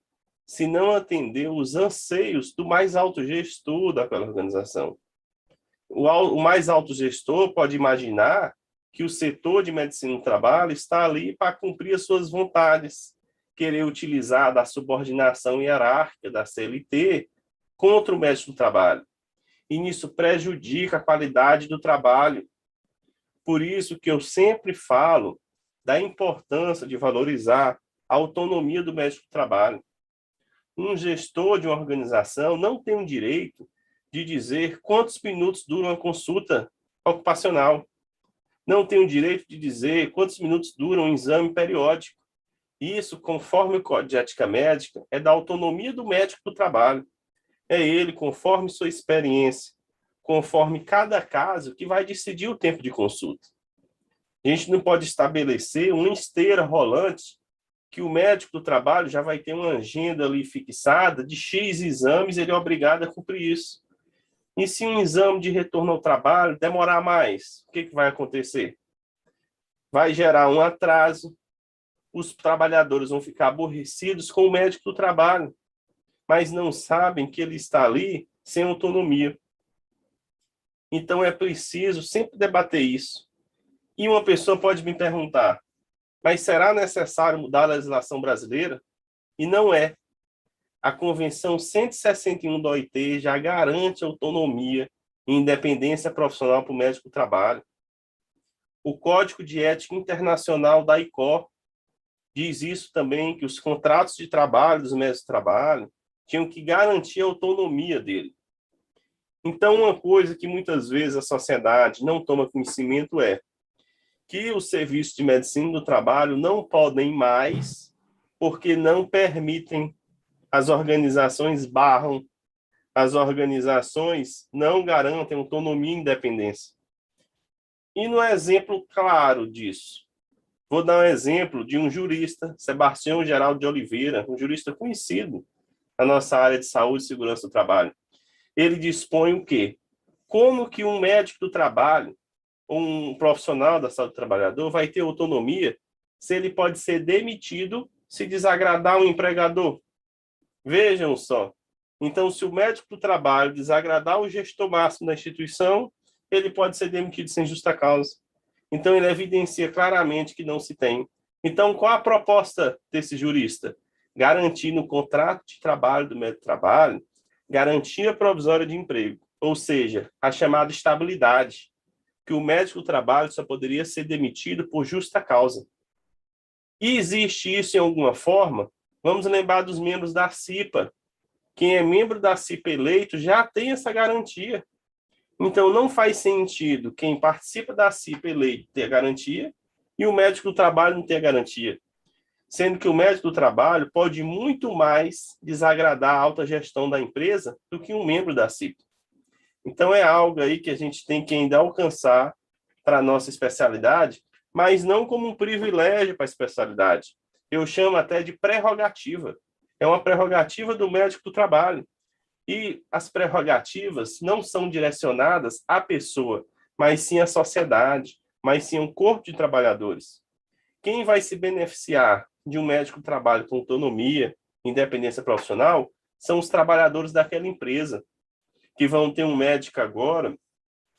se não atender os anseios do mais alto gestor daquela organização. O mais alto gestor pode imaginar que o setor de medicina do trabalho está ali para cumprir as suas vontades, querer utilizar da subordinação hierárquica da CLT contra o médico do trabalho. E nisso prejudica a qualidade do trabalho. Por isso que eu sempre falo da importância de valorizar a autonomia do médico do trabalho. Um gestor de uma organização não tem o direito de dizer quantos minutos dura uma consulta ocupacional. Não tem o direito de dizer quantos minutos dura um exame periódico. Isso, conforme o Código de Ética Médica, é da autonomia do médico do trabalho. É ele, conforme sua experiência, conforme cada caso, que vai decidir o tempo de consulta. A gente não pode estabelecer uma esteira rolante que o médico do trabalho já vai ter uma agenda ali fixada de X exames, ele é obrigado a cumprir isso. E se um exame de retorno ao trabalho demorar mais, o que vai acontecer? Vai gerar um atraso, os trabalhadores vão ficar aborrecidos com o médico do trabalho, mas não sabem que ele está ali sem autonomia. Então é preciso sempre debater isso. E uma pessoa pode me perguntar, mas será necessário mudar a legislação brasileira? E não é. A Convenção 161 da OIT já garante autonomia e independência profissional para o médico do trabalho. O Código de Ética Internacional da ICOR diz isso também, que os contratos de trabalho dos médicos de trabalho tinham que garantir a autonomia dele. Então, uma coisa que muitas vezes a sociedade não toma conhecimento é que os serviços de medicina do trabalho não podem mais, porque não permitem, as organizações barram, as organizações não garantem autonomia e independência. E no exemplo claro disso, vou dar um exemplo de um jurista, Sebastião Geraldo de Oliveira, um jurista conhecido na nossa área de saúde e segurança do trabalho. Ele dispõe o quê? Como que um médico do trabalho, um profissional da saúde do trabalhador, vai ter autonomia se ele pode ser demitido se desagradar um empregador? Vejam só. Então, se o médico do trabalho desagradar o gestor máximo da instituição, ele pode ser demitido sem justa causa. Então, ele evidencia claramente que não se tem. Então, qual a proposta desse jurista? Garantir no contrato de trabalho do médico do trabalho garantia provisória de emprego, ou seja, a chamada estabilidade, que o médico do trabalho só poderia ser demitido por justa causa. E existe isso em alguma forma? Vamos lembrar dos membros da CIPA. Quem é membro da CIPA eleito já tem essa garantia. Então, não faz sentido quem participa da CIPA eleito ter a garantia e o médico do trabalho não ter a garantia. Sendo que o médico do trabalho pode muito mais desagradar a alta gestão da empresa do que um membro da CIPA. Então, é algo aí que a gente tem que ainda alcançar para a nossa especialidade, mas não como um privilégio para a especialidade. Eu chamo até de prerrogativa. É uma prerrogativa do médico do trabalho. E as prerrogativas não são direcionadas à pessoa, mas sim à sociedade, mas sim a um corpo de trabalhadores. Quem vai se beneficiar de um médico do trabalho com autonomia, independência profissional, são os trabalhadores daquela empresa, que vão ter um médico agora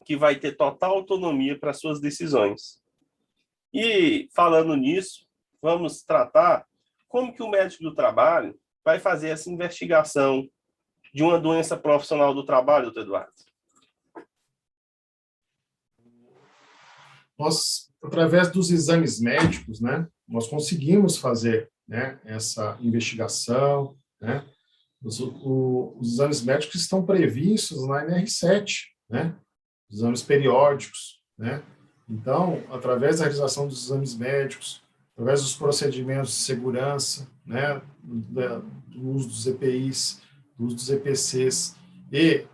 que vai ter total autonomia para suas decisões. E, falando nisso, vamos tratar como que o médico do trabalho vai fazer essa investigação de uma doença profissional do trabalho, doutor Eduardo. Nós, através dos exames médicos, né, nós conseguimos fazer, né, essa investigação, né? Os exames médicos estão previstos na NR7, né? Os exames periódicos, né? Então, através da realização dos exames médicos, através dos procedimentos de segurança, né, do uso dos EPIs, do uso dos EPCs e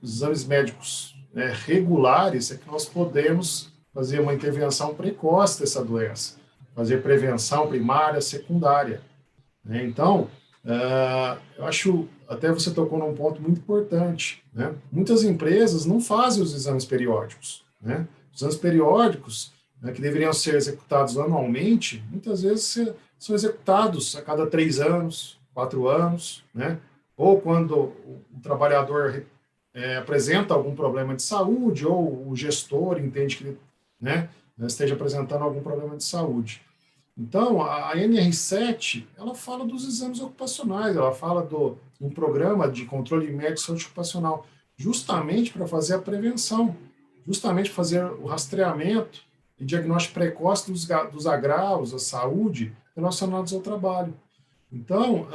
os exames médicos, né, regulares, é que nós podemos fazer uma intervenção precoce dessa doença, fazer prevenção primária, secundária, né? Então, eu acho, até você tocou num ponto muito importante, né? Muitas empresas não fazem os exames periódicos, né? Os exames periódicos, né, que deveriam ser executados anualmente, muitas vezes são executados a cada 3 anos, 4 anos, né? Ou quando o trabalhador apresenta algum problema de saúde, ou o gestor entende que ele, né, esteja apresentando algum problema de saúde. Então, a NR7, ela fala dos exames ocupacionais, ela fala de um programa de controle médico de saúde ocupacional, justamente para fazer a prevenção, justamente fazer o rastreamento e diagnóstico precoce dos agravos à saúde relacionados ao trabalho. Então,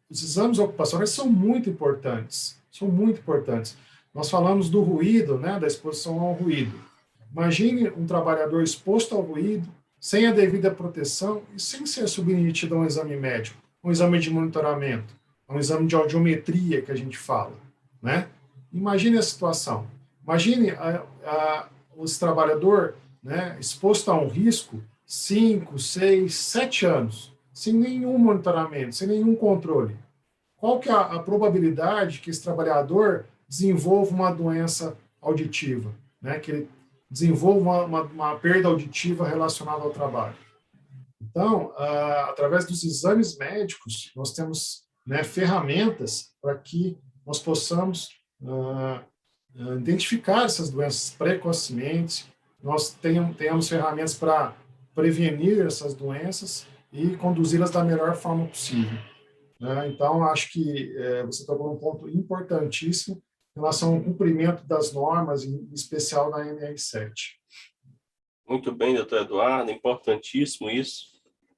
os exames ocupacionais são muito importantes, são muito importantes. Nós falamos do ruído, né, da exposição ao ruído. Imagine um trabalhador exposto ao ruído, sem a devida proteção e sem ser submetido a um exame médico, um exame de monitoramento, um exame de audiometria que a gente fala, né? Imagine a situação. Imagine esse trabalhador, né, exposto a um risco 5, 6, 7 anos, sem nenhum monitoramento, sem nenhum controle. Qual que é a probabilidade que esse trabalhador desenvolva uma doença auditiva, né? Que ele desenvolva uma perda auditiva relacionada ao trabalho. Então, através dos exames médicos, nós temos, né, ferramentas para que nós possamos identificar essas doenças precocemente, nós tenhamos ferramentas para prevenir essas doenças e conduzi-las da melhor forma possível. Então, acho que você tocou num ponto importantíssimo em relação ao cumprimento das normas, em especial da NR7. Muito bem, doutor Eduardo, importantíssimo isso.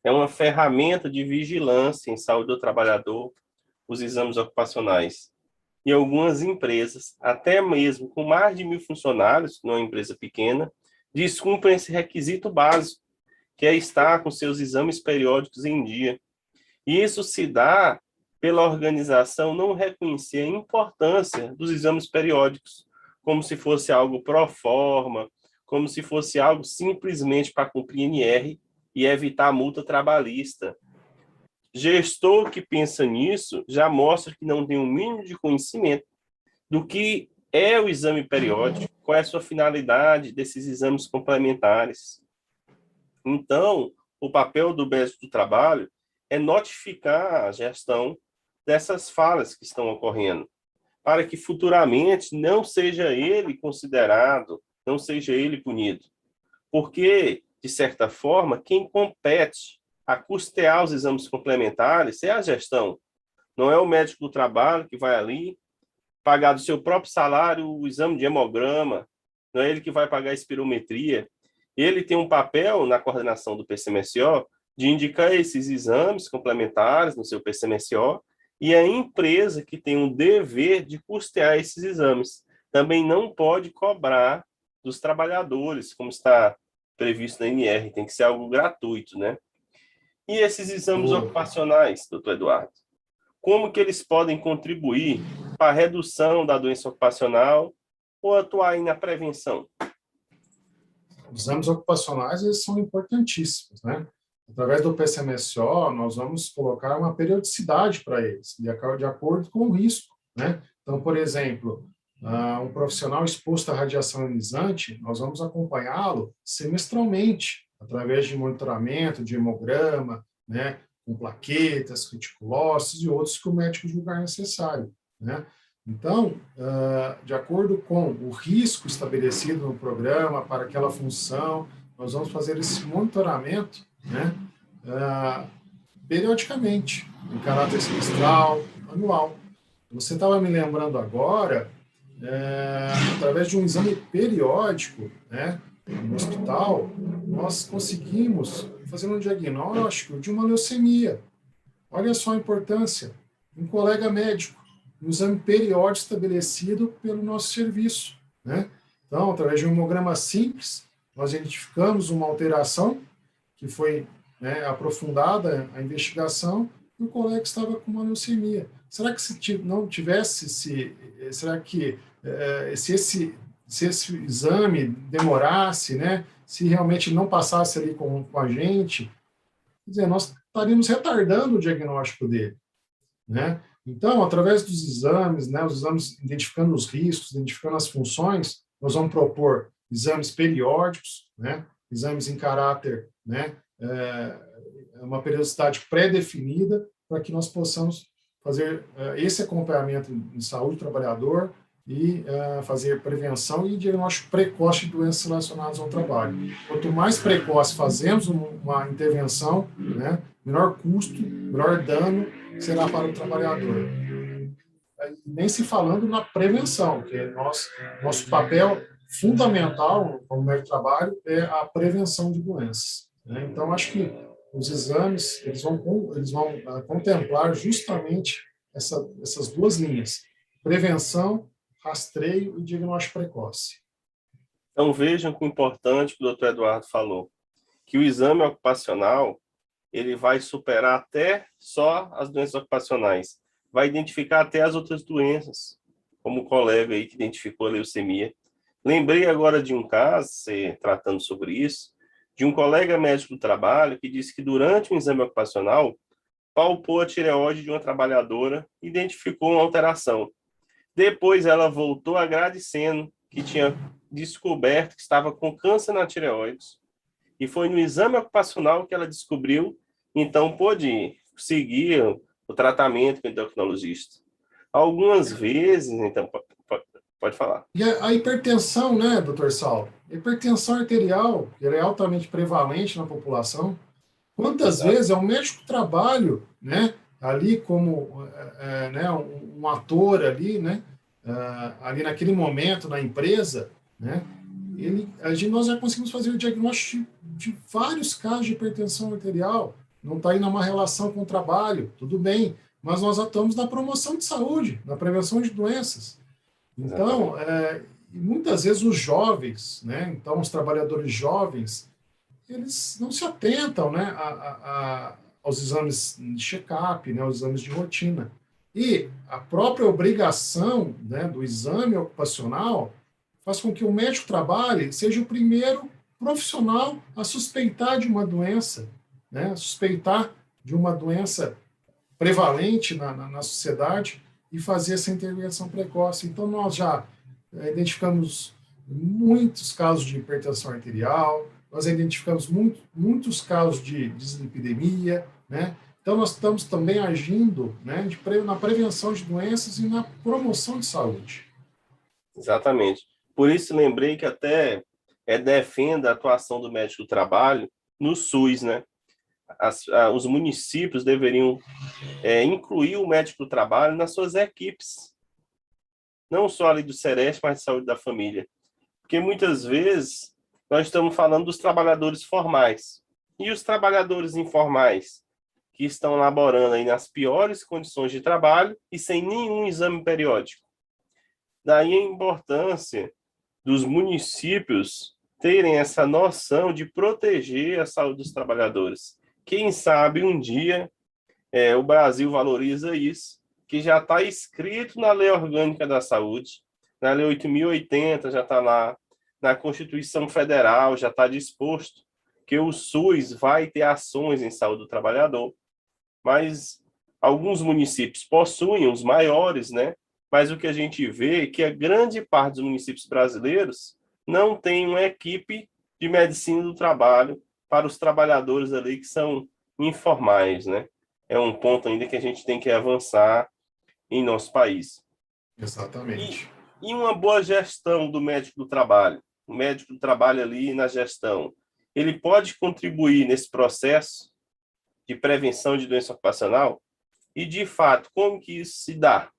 É uma ferramenta de vigilância em saúde do trabalhador, os exames ocupacionais. E algumas empresas, até mesmo com mais de 1.000 funcionários, numa empresa pequena, descumprem esse requisito básico, que é estar com seus exames periódicos em dia. E isso se dá pela organização não reconhecer a importância dos exames periódicos, como se fosse algo pro forma, como se fosse algo simplesmente para cumprir NR e evitar a multa trabalhista. Gestor que pensa nisso já mostra que não tem o mínimo de conhecimento do que é o exame periódico, qual é a sua finalidade desses exames complementares. Então, o papel do médico do trabalho é notificar a gestão dessas falhas que estão ocorrendo, para que futuramente não seja ele considerado, não seja ele punido. Porque, de certa forma, quem compete a custear os exames complementares é a gestão. Não é o médico do trabalho que vai ali pagar do seu próprio salário o exame de hemograma, não é ele que vai pagar a espirometria. Ele tem um papel na coordenação do PCMSO de indicar esses exames complementares no seu PCMSO, e a empresa que tem o dever de custear esses exames também não pode cobrar dos trabalhadores, como está previsto na NR, tem que ser algo gratuito, né? E esses exames ocupacionais, doutor Eduardo, como que eles podem contribuir para a redução da doença ocupacional ou atuar aí na prevenção? Os exames ocupacionais, eles são importantíssimos, né? Através do PCMSO, nós vamos colocar uma periodicidade para eles, de acordo com o risco, né? Então, por exemplo, um profissional exposto à radiação ionizante, nós vamos acompanhá-lo semestralmente, através de monitoramento, de hemograma, né? com plaquetas, reticulócitos e outros que o médico julgar necessário, né? Então, de acordo com o risco estabelecido no programa para aquela função, nós vamos fazer esse monitoramento, né, periodicamente, em caráter semestral, anual. Você estava me lembrando agora, através de um exame periódico, né, no hospital, nós conseguimos fazer um diagnóstico de uma leucemia. Olha só a importância. Um colega médico, um exame periódico estabelecido pelo nosso serviço, né? Então, através de um hemograma simples, nós identificamos uma alteração que foi, né, aprofundada a investigação e o colega estava com uma leucemia. Será que se não tivesse será que se esse exame demorasse, né, se realmente não passasse ali com a gente, quer dizer, nós estaríamos retardando o diagnóstico dele, né? Então, através dos exames, né, os exames identificando os riscos, identificando as funções, nós vamos propor exames periódicos, né, exames em caráter, né, uma periodicidade pré-definida para que nós possamos fazer esse acompanhamento em saúde do trabalhador e fazer prevenção e diagnóstico precoce de doenças relacionadas ao trabalho. Quanto mais precoce fazemos uma intervenção, né, menor custo, menor dano será para o trabalhador. Nem se falando na prevenção, que é nosso papel fundamental como médico de trabalho é a prevenção de doenças, né? Então, acho que os exames eles vão contemplar justamente essas duas linhas: prevenção, rastreio e diagnóstico precoce. Então, vejam que o importante que o doutor Eduardo falou, que o exame ocupacional ele vai superar até só as doenças ocupacionais, vai identificar até as outras doenças, como o colega aí que identificou a leucemia. Lembrei agora de um caso, tratando sobre isso, de um colega médico do trabalho que disse que durante um exame ocupacional palpou a tireoide de uma trabalhadora e identificou uma alteração. Depois ela voltou agradecendo que tinha descoberto que estava com câncer na tireoide. E foi no exame ocupacional que ela descobriu, então pôde seguir o tratamento com o endocrinologista. Algumas vezes, então, pode falar. E a hipertensão, né, doutor Saulo? A hipertensão arterial, ela é altamente prevalente na população. Quantas vezes é um médico do trabalho, né, ali como né, um ator ali, né, ali naquele momento na empresa, né, nós já conseguimos fazer o diagnóstico de vários casos de hipertensão arterial. Não está aí numa relação com o trabalho, tudo bem, mas nós atuamos na promoção de saúde, na prevenção de doenças. Então, muitas vezes os jovens, né, então os trabalhadores jovens, eles não se atentam, né, aos exames de check-up, né, aos exames de rotina. E a própria obrigação, né, do exame ocupacional faz com que o médico do trabalho seja o primeiro profissional a suspeitar de uma doença, né, suspeitar de uma doença prevalente na sociedade e fazer essa intervenção precoce. Então, nós já identificamos muitos casos de hipertensão arterial, nós identificamos muitos casos de dislipidemia, né? Então, nós estamos também agindo, né, na prevenção de doenças e na promoção de saúde. Exatamente. Por isso, lembrei que até defende a atuação do médico do trabalho no SUS, né? Os municípios deveriam incluir o médico do trabalho nas suas equipes, não só ali do Sereste, mas de saúde da família. Porque muitas vezes nós estamos falando dos trabalhadores formais. E os trabalhadores informais, que estão laborando aí nas piores condições de trabalho e sem nenhum exame periódico. Daí a importância dos municípios terem essa noção de proteger a saúde dos trabalhadores. Quem sabe um dia o Brasil valoriza isso, que já está escrito na Lei Orgânica da Saúde, na Lei 8.080 já está lá, na Constituição Federal já está disposto que o SUS vai ter ações em saúde do trabalhador, mas alguns municípios possuem, os maiores, né? Mas o que a gente vê é que a grande parte dos municípios brasileiros não tem uma equipe de medicina do trabalho para os trabalhadores ali que são informais, né? é um ponto ainda que a gente tem que avançar em nosso país. Exatamente. E uma boa gestão do médico do trabalho, o médico do trabalho ali na gestão, ele pode contribuir nesse processo de prevenção de doença ocupacional? E, de fato, como que isso se dá?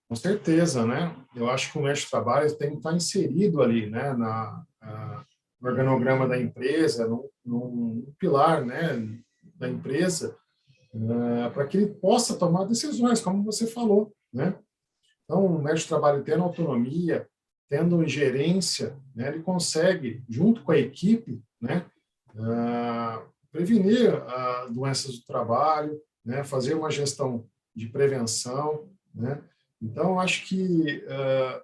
Com certeza, né? Eu acho que o médico de trabalho tem que estar inserido ali, né, no organograma da empresa, num pilar, né, da empresa, para que ele possa tomar decisões, como você falou, né? Então, o médico de trabalho tendo autonomia, tendo gerência, né, ele consegue, junto com a equipe, né, prevenir doenças do trabalho, né, fazer uma gestão de prevenção, né? Então, acho que é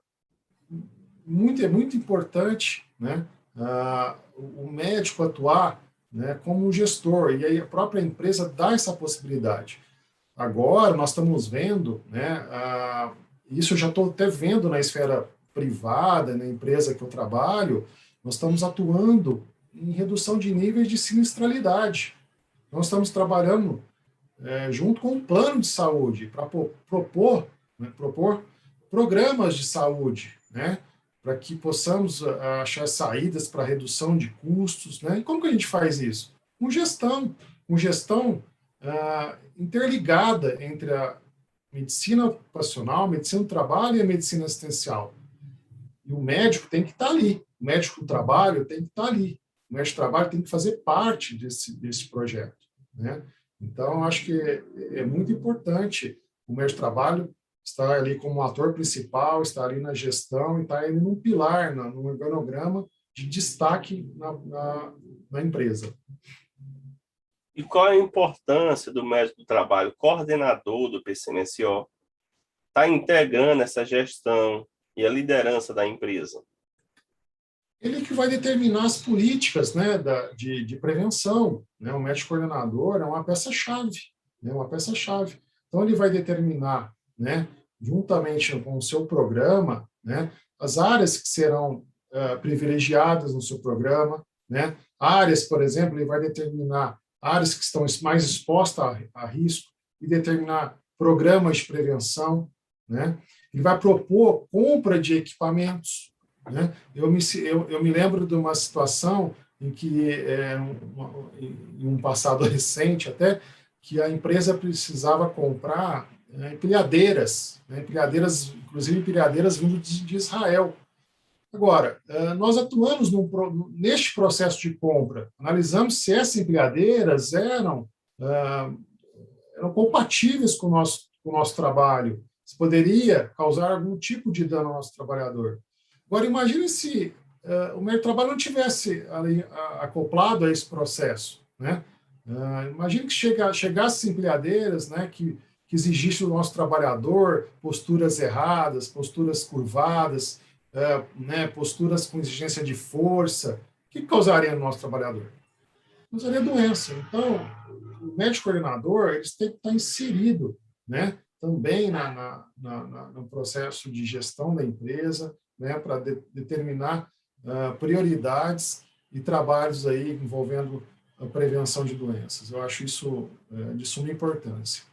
muito importante, né, o médico atuar, né, como um gestor, e aí a própria empresa dá essa possibilidade. Agora, nós estamos vendo, né, isso eu já estou até vendo na esfera privada, na empresa que eu trabalho, nós estamos atuando em redução de níveis de sinistralidade. Nós estamos trabalhando junto com um plano de saúde para propor programas de saúde, né, para que possamos achar saídas para redução de custos, né? E como que a gente faz isso? Com gestão interligada entre a medicina ocupacional, a medicina do trabalho e a medicina assistencial. E o médico tem que estar ali, o médico do trabalho tem que estar ali, o médico do trabalho tem que fazer parte desse projeto, né? Então, acho que é muito importante o médico do trabalho estar ali como ator principal, estar ali na gestão e estar ali num pilar, num organograma de destaque na empresa. E qual é a importância do médico do trabalho, coordenador do PCMSO, estar integrando essa gestão e a liderança da empresa? Ele que vai determinar as políticas, né, de prevenção, né? O médico coordenador é uma peça-chave, né, uma peça-chave. Então, ele vai determinar, né, juntamente com o seu programa, né, as áreas que serão privilegiadas no seu programa, né? Áreas, por exemplo, ele vai determinar áreas que estão mais expostas a risco e determinar programas de prevenção, né? Ele vai propor compra de equipamentos, né? Eu me lembro de uma situação em que, em um passado recente até, que a empresa precisava comprar empilhadeiras, né? Inclusive empilhadeiras vindo de Israel. Agora, nós atuamos neste processo de compra, analisamos se essas empilhadeiras eram compatíveis com o nosso trabalho, se poderia causar algum tipo de dano ao nosso trabalhador. Agora, imagine se o meio de trabalho não tivesse ali, acoplado a esse processo, né? Imagine que chegasse empilhadeiras, né, que exigisse do nosso trabalhador posturas erradas, posturas curvadas, né, posturas com exigência de força. O que causaria no nosso trabalhador? Causaria doença. Então, o médico coordenador eles têm que estar inserido, né, também no processo de gestão da empresa, né, para determinar prioridades e trabalhos aí envolvendo a prevenção de doenças. Eu acho isso de suma importância.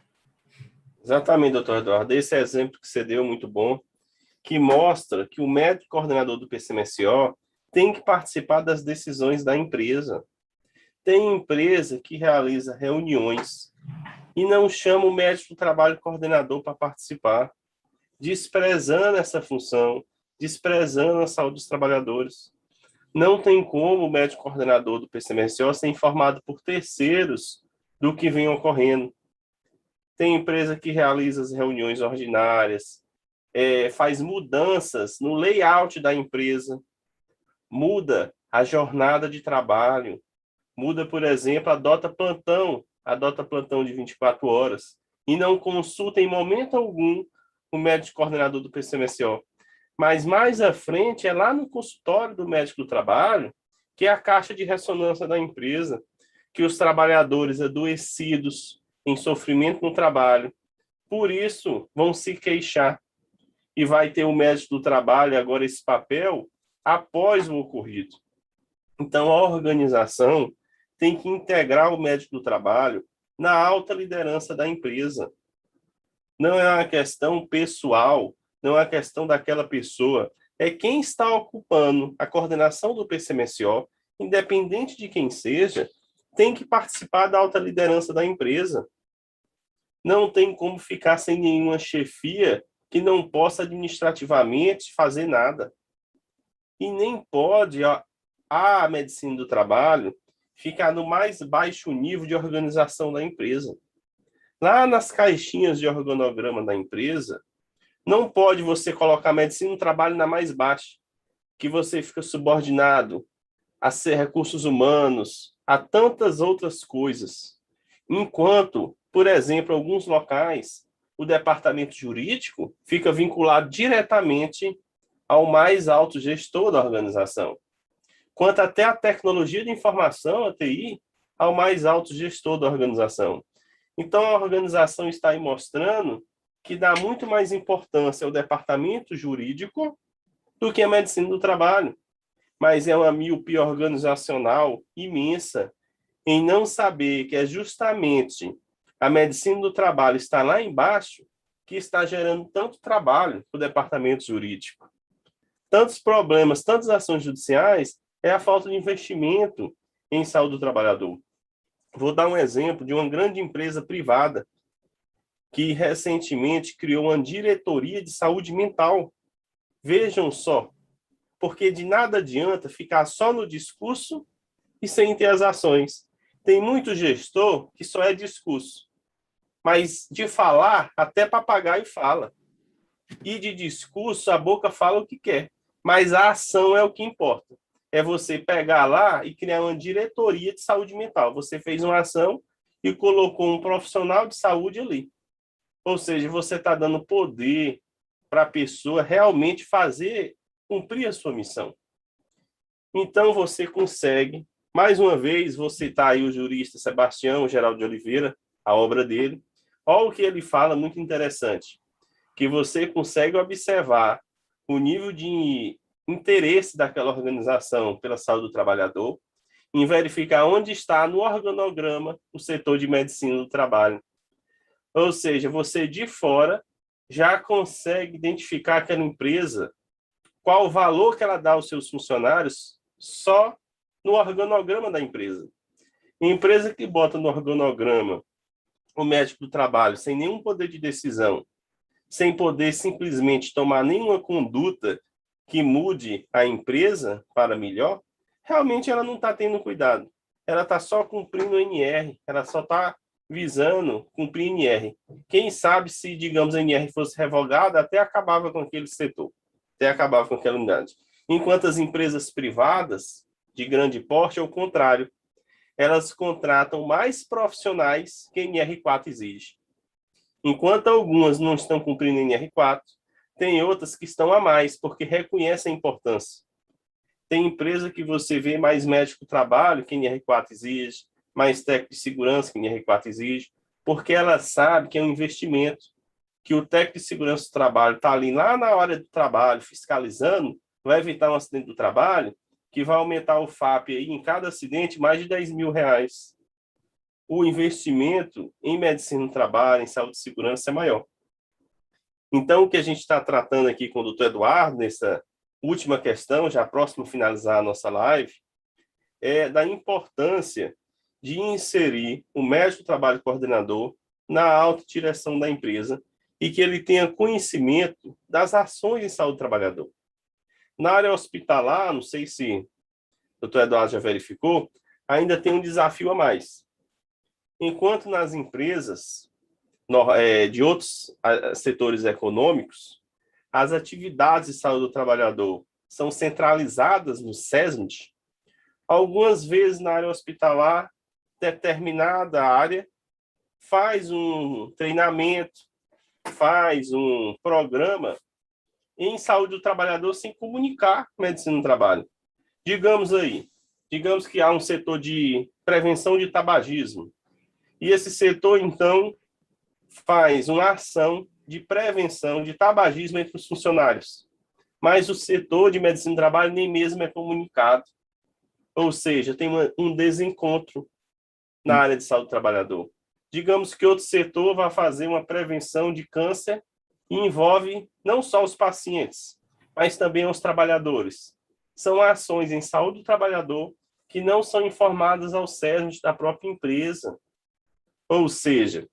Exatamente, doutor Eduardo. Esse exemplo que você deu é muito bom, que mostra que o médico coordenador do PCMSO tem que participar das decisões da empresa. Tem empresa que realiza reuniões e não chama o médico do trabalho coordenador para participar, desprezando essa função, desprezando a saúde dos trabalhadores. Não tem como o médico coordenador do PCMSO ser informado por terceiros do que vem ocorrendo. Tem empresa que realiza as reuniões ordinárias, faz mudanças no layout da empresa, muda a jornada de trabalho, muda, por exemplo, adota plantão de 24 horas, e não consulta em momento algum o médico coordenador do PCMSO. Mas mais à frente, é lá no consultório do médico do trabalho, que é a caixa de ressonância da empresa, que os trabalhadores adoecidos, em sofrimento no trabalho, por isso vão se queixar. E vai ter o médico do trabalho agora esse papel após o ocorrido. Então, a organização tem que integrar o médico do trabalho na alta liderança da empresa. Não é uma questão pessoal, não é uma questão daquela pessoa, é quem está ocupando a coordenação do PCMSO, independente de quem seja, tem que participar da alta liderança da empresa. Não tem como ficar sem nenhuma chefia que não possa administrativamente fazer nada. E nem pode a medicina do trabalho ficar no mais baixo nível de organização da empresa. Lá nas caixinhas de organograma da empresa, não pode você colocar a medicina do trabalho na mais baixa, que você fica subordinado a ser recursos humanos, a tantas outras coisas. Enquanto, por exemplo, em alguns locais, o departamento jurídico fica vinculado diretamente ao mais alto gestor da organização. Quanto até a tecnologia de informação, a TI, ao mais alto gestor da organização. Então, a organização está aí mostrando que dá muito mais importância ao departamento jurídico do que a medicina do trabalho. Mas é uma miopia organizacional imensa em não saber que é justamente a medicina do trabalho está lá embaixo que está gerando tanto trabalho para o departamento jurídico. Tantos problemas, tantas ações judiciais, é a falta de investimento em saúde do trabalhador. Vou dar um exemplo de uma grande empresa privada que recentemente criou uma diretoria de saúde mental. Vejam só, porque de nada adianta ficar só no discurso e sem ter as ações. Tem muito gestor que só é discurso, mas de falar, até papagaio fala. E de discurso, a boca fala o que quer, mas a ação é o que importa. É você pegar lá e criar uma diretoria de saúde mental. Você fez uma ação e colocou um profissional de saúde ali. Ou seja, você está dando poder para a pessoa realmente cumprir a sua missão. Então, você consegue, mais uma vez, vou citar aí o jurista Sebastião Geraldo de Oliveira, a obra dele. Olha o que ele fala, muito interessante, que você consegue observar o nível de interesse daquela organização pela saúde do trabalhador, em verificar onde está no organograma o setor de medicina do trabalho. Ou seja, você de fora já consegue identificar aquela empresa, qual o valor que ela dá aos seus funcionários só no organograma da empresa. Empresa que bota no organograma o médico do trabalho sem nenhum poder de decisão, sem poder simplesmente tomar nenhuma conduta que mude a empresa para melhor, realmente ela não está tendo cuidado. Ela está só cumprindo o NR, ela só está visando cumprir NR. Quem sabe se, digamos, a NR fosse revogada, até acabava com aquele setor, até acabava com aquela unidade. Enquanto as empresas privadas, de grande porte, ao contrário, elas contratam mais profissionais que a NR4 exige. Enquanto algumas não estão cumprindo a NR4, tem outras que estão a mais, porque reconhecem a importância. Tem empresa que você vê mais médico do trabalho, que a NR4 exige, mais técnico de segurança, que a NR4 exige, porque ela sabe que é um investimento, que o técnico de segurança do trabalho está ali lá na hora do trabalho, fiscalizando, vai evitar um acidente do trabalho, que vai aumentar o FAP aí, em cada acidente mais de R$10.000. O investimento em medicina do trabalho, em saúde e segurança é maior. Então, o que a gente está tratando aqui com o doutor Eduardo, nessa última questão, já próximo a finalizar a nossa live, é da importância de inserir o médico do trabalho coordenador na alta direção da empresa e que ele tenha conhecimento das ações em saúde do trabalhador. Na área hospitalar, não sei se o doutor Eduardo já verificou, ainda tem um desafio a mais. Enquanto nas empresas de outros setores econômicos, as atividades de saúde do trabalhador são centralizadas no SESMIT, algumas vezes na área hospitalar, determinada área faz um treinamento, faz um programa em saúde do trabalhador sem comunicar medicina do trabalho. Digamos que há um setor de prevenção de tabagismo, e esse setor, então, faz uma ação de prevenção de tabagismo entre os funcionários. Mas o setor de medicina do trabalho nem mesmo é comunicado. Ou seja, tem um desencontro na área de saúde do trabalhador. digamos que outro setor vai fazer uma prevenção de câncer e envolve não só os pacientes, mas também os trabalhadores. São ações em saúde do trabalhador que não são informadas ao CERN da própria empresa. Ou seja,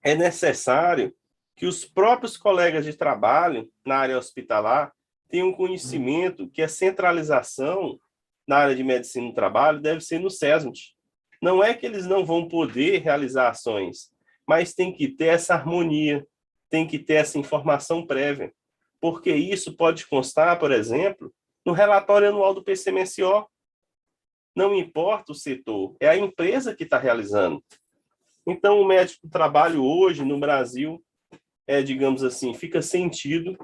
é necessário que os próprios colegas de trabalho na área hospitalar tenham conhecimento que a centralização na área de medicina do trabalho deve ser no CESMIT. Não é que eles não vão poder realizar ações, mas tem que ter essa harmonia, tem que ter essa informação prévia, porque isso pode constar, por exemplo, no relatório anual do PCMSO. Não importa o setor, é a empresa que está realizando. Então, o médico do trabalho hoje no Brasil, digamos assim, fica sentido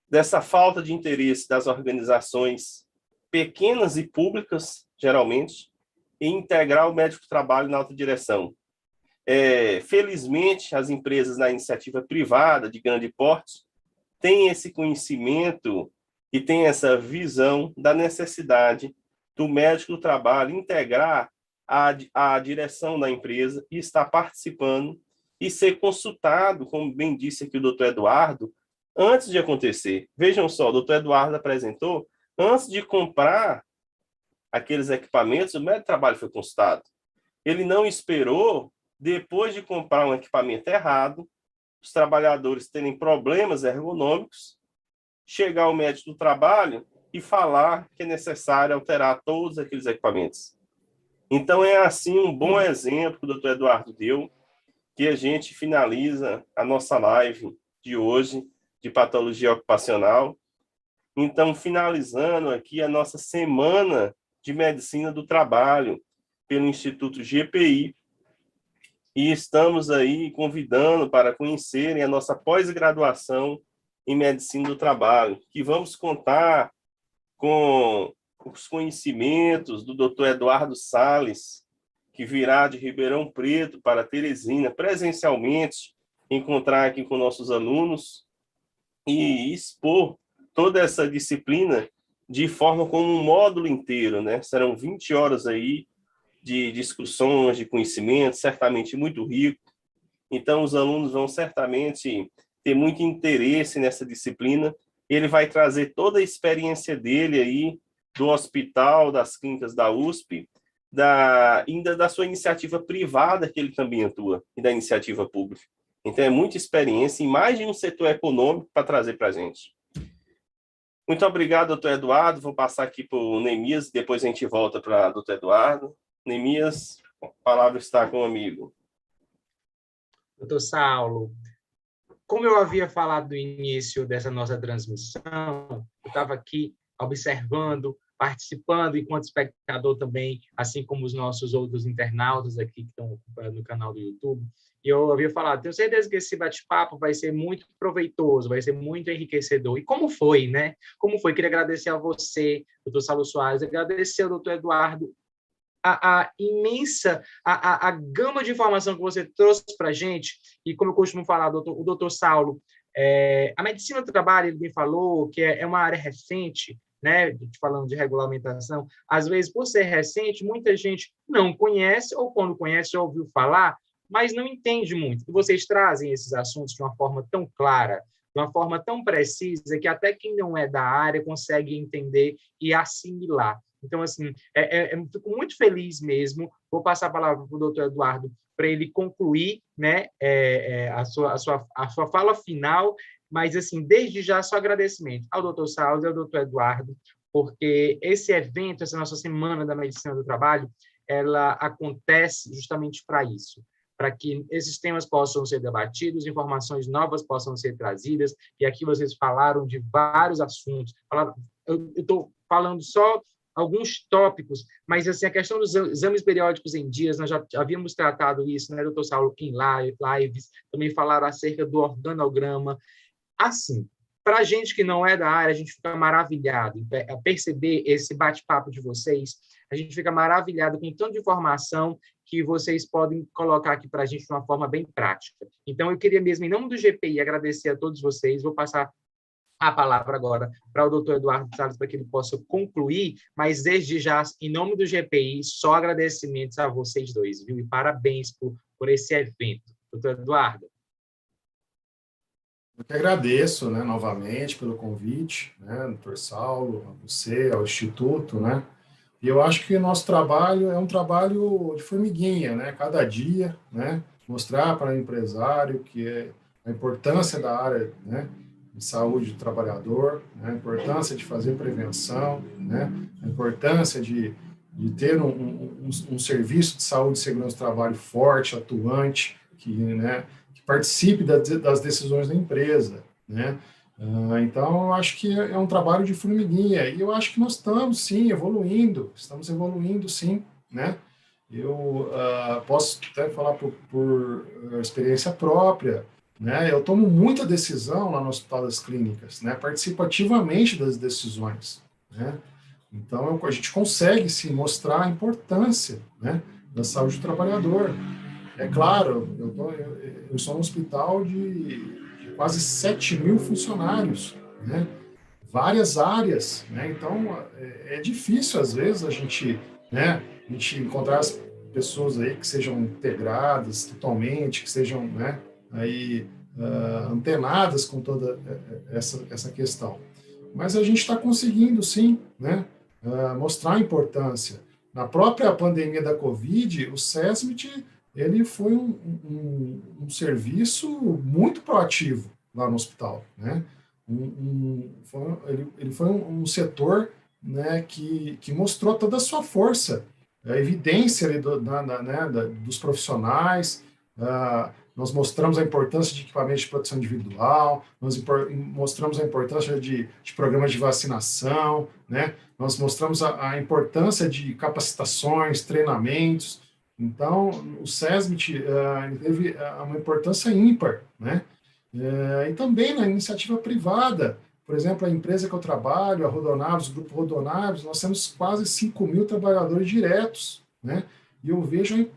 dessa falta de interesse das organizações pequenas e públicas, geralmente, em integrar o médico do trabalho na alta direção. Felizmente, as empresas na iniciativa privada de grande porte têm esse conhecimento e têm essa visão da necessidade do médico do trabalho integrar a direção da empresa e estar participando e ser consultado, como bem disse aqui o doutor Eduardo, antes de acontecer. Vejam só, o doutor Eduardo apresentou, antes de comprar aqueles equipamentos, o médico do trabalho foi consultado. Ele não esperou, depois de comprar um equipamento errado, os trabalhadores terem problemas ergonômicos, chegar ao médico do trabalho e falar que é necessário alterar todos aqueles equipamentos. Então, é assim um bom exemplo que o doutor Eduardo deu, que a gente finaliza a nossa live de hoje, de patologia ocupacional. Então, finalizando aqui a nossa semana de medicina do trabalho pelo Instituto GPI, e estamos aí convidando para conhecerem a nossa pós-graduação em medicina do trabalho, que vamos contar com os conhecimentos do Dr. Eduardo Salles, que virá de Ribeirão Preto para Teresina, presencialmente, encontrar aqui com nossos alunos e expor toda essa disciplina de forma como um módulo inteiro, né? Serão 20 horas aí de discussões, de conhecimento, certamente muito rico. Então, os alunos vão certamente ter muito interesse nessa disciplina. Ele vai trazer toda a experiência dele aí, do hospital, das clínicas da USP, ainda da sua iniciativa privada, que ele também atua, e da iniciativa pública. Então, é muita experiência em mais de um setor econômico para trazer para a gente. Muito obrigado, doutor Eduardo. Vou passar aqui para o Neemias, depois a gente volta para o doutor Eduardo. Neemias, a palavra está com o amigo. Doutor Saulo, como eu havia falado no início dessa nossa transmissão, eu estava aqui observando, participando enquanto espectador também, assim como os nossos outros internautas aqui que estão acompanhando no canal do YouTube. E eu havia falado, tenho certeza que esse bate-papo vai ser muito proveitoso, vai ser muito enriquecedor. E como foi, né? Como foi? Queria agradecer a você, doutor Saulo Soares, agradecer ao doutor Eduardo a imensa, a gama de informação que você trouxe para a gente, e como eu costumo falar, o doutor Saulo, a medicina do trabalho, ele me falou que é uma área recente, né, falando de regulamentação, às vezes, por ser recente, muita gente não conhece, ou quando conhece, já ouviu falar, mas não entende muito. E vocês trazem esses assuntos de uma forma tão clara, de uma forma tão precisa, que até quem não é da área consegue entender e assimilar. Então, assim, eu fico muito feliz mesmo. Vou passar a palavra para o doutor Eduardo para ele concluir, né, a sua fala final, mas, assim, desde já, só agradecimento ao doutor Saulo e ao doutor Eduardo, porque esse evento, essa nossa Semana da Medicina do Trabalho, ela acontece justamente para isso, para que esses temas possam ser debatidos, informações novas possam ser trazidas, e aqui vocês falaram de vários assuntos. Eu estou falando só alguns tópicos, mas assim, a questão dos exames periódicos em dias, nós já havíamos tratado isso, né, doutor Saulo, em lives, também falaram acerca do organograma. Assim, para a gente que não é da área, a gente fica maravilhado a perceber esse bate-papo de vocês, a gente fica maravilhado com tanta informação que vocês podem colocar aqui para a gente de uma forma bem prática. Então, eu queria mesmo, em nome do GPI, agradecer a todos vocês, vou passar a palavra agora para o doutor Eduardo Salles, para que ele possa concluir, mas desde já, em nome do GPI, só agradecimentos a vocês dois, viu? E parabéns por esse evento. Doutor Eduardo. Eu que agradeço, né, novamente pelo convite, né, doutor Saulo, a você, ao Instituto, né, e eu acho que o nosso trabalho é um trabalho de formiguinha, né, cada dia, né, mostrar para o empresário que é a importância da área, né, de saúde do trabalhador, né, a importância de fazer prevenção, né, a importância de ter um serviço de saúde e segurança do trabalho forte, atuante, que, né, participe das decisões da empresa, né? Então, eu acho que é um trabalho de formiguinha, e eu acho que nós estamos, sim, estamos evoluindo, sim, né? Eu posso até falar por experiência própria, né? Eu tomo muita decisão lá no Hospital das Clínicas, né? Participo ativamente das decisões, né? Então, a gente consegue, sim, mostrar a importância, né, da saúde do trabalhador. É claro, eu sou um hospital de quase 7.000 funcionários, né? Várias áreas, né? Então, é difícil, às vezes, né, a gente encontrar as pessoas aí que sejam integradas totalmente, que sejam, né, aí, antenadas com toda essa questão. Mas a gente está conseguindo, sim, né, mostrar a importância. Na própria pandemia da Covid, o SESMIT ele foi um serviço muito proativo lá no hospital, né? Ele foi um setor, né, que mostrou toda a sua força, a evidência ali dos profissionais. Nós mostramos a importância de equipamentos de proteção individual, nós mostramos a importância de programas de vacinação, né? Nós mostramos a importância de capacitações, treinamentos. Então, o SESMIT teve uma importância ímpar, né? E também na iniciativa privada. Por exemplo, a empresa que eu trabalho, a Rodonaves, o Grupo Rodonaves, nós temos quase 5.000 trabalhadores diretos, né? E eu vejo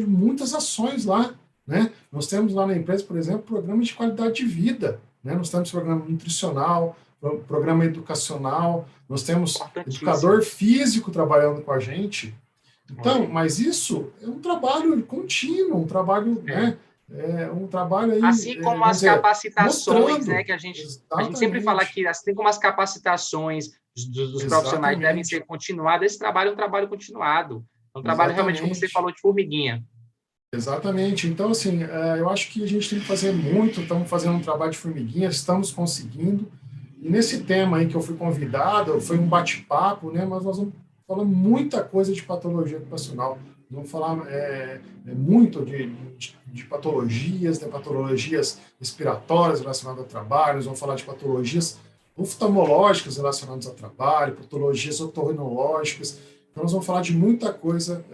muitas ações lá, né? Nós temos lá na empresa, por exemplo, programas de qualidade de vida, né? Nós temos programa nutricional, programa educacional, nós temos educador físico trabalhando com a gente. Então, mas isso é um trabalho contínuo, um trabalho, né? Um trabalho aí, assim como as capacitações, né, que a gente sempre fala aqui, assim como as capacitações dos profissionais devem ser continuadas, esse trabalho é um trabalho continuado, é um trabalho realmente, como você falou, de formiguinha. Exatamente. Então, assim, eu acho que a gente tem que fazer muito, estamos fazendo um trabalho de formiguinha, estamos conseguindo, e nesse tema aí que eu fui convidado, foi um bate-papo, né, mas nós vamos falar muita coisa de patologia ocupacional. Vamos falar muito de patologias, né, patologias respiratórias relacionadas ao trabalho, nós vamos falar de patologias oftalmológicas relacionadas ao trabalho, patologias otorrinológicas. Então, nós vamos falar de muita coisa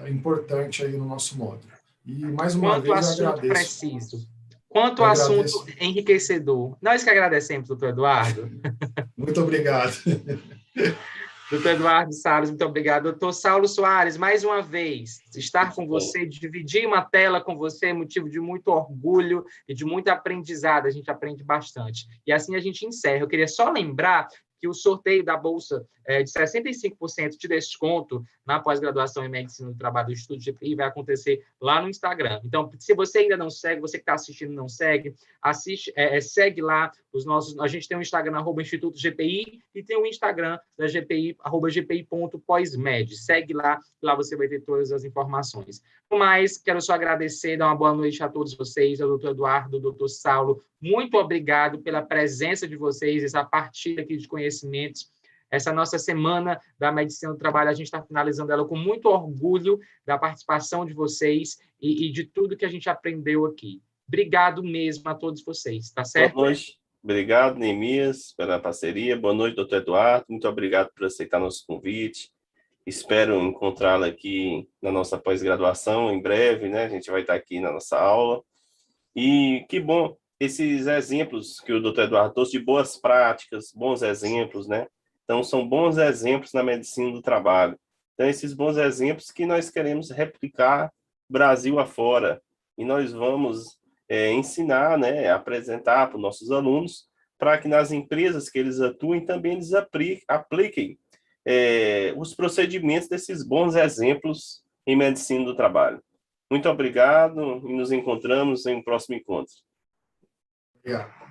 importante aí no nosso módulo. E, mais uma vez, eu agradeço. Preciso. Quanto assunto enriquecedor. Nós que agradecemos, doutor Eduardo. Muito obrigado. Doutor Eduardo Salles, muito obrigado. Doutor Saulo Soares, mais uma vez, estar com você, dividir uma tela com você é motivo de muito orgulho e de muito aprendizado. A gente aprende bastante. E assim a gente encerra. Eu queria só lembrar que o sorteio da bolsa de 65% de desconto na pós-graduação em Medicina do Trabalho do Instituto GPI vai acontecer lá no Instagram. Então, se você ainda não segue, você que está assistindo não segue, segue lá os nossos... A gente tem um Instagram, @Instituto GPI, e tem um Instagram da GPI, @gpi.posmed. Segue lá você vai ter todas as informações. Mas, quero só agradecer, dar uma boa noite a todos vocês, ao doutor Eduardo, ao doutor Saulo. Muito obrigado pela presença de vocês, essa partilha aqui de conhecimentos. Essa nossa semana da Medicina do Trabalho, a gente está finalizando ela com muito orgulho da participação de vocês e de tudo que a gente aprendeu aqui. Obrigado mesmo a todos vocês, tá certo? Boa noite. Obrigado, Neemias, pela parceria. Boa noite, doutor Eduardo. Muito obrigado por aceitar nosso convite. Espero encontrá-lo aqui na nossa pós-graduação em breve, né? A gente vai estar aqui na nossa aula. E que bom, esses exemplos que o doutor Eduardo trouxe de boas práticas, bons exemplos, né? Então, são bons exemplos na medicina do trabalho. Então, esses bons exemplos que nós queremos replicar Brasil afora. E nós vamos ensinar, né, apresentar para os nossos alunos, para que nas empresas que eles atuem também eles apliquem os procedimentos desses bons exemplos em medicina do trabalho. Muito obrigado e nos encontramos em um próximo encontro. Obrigado.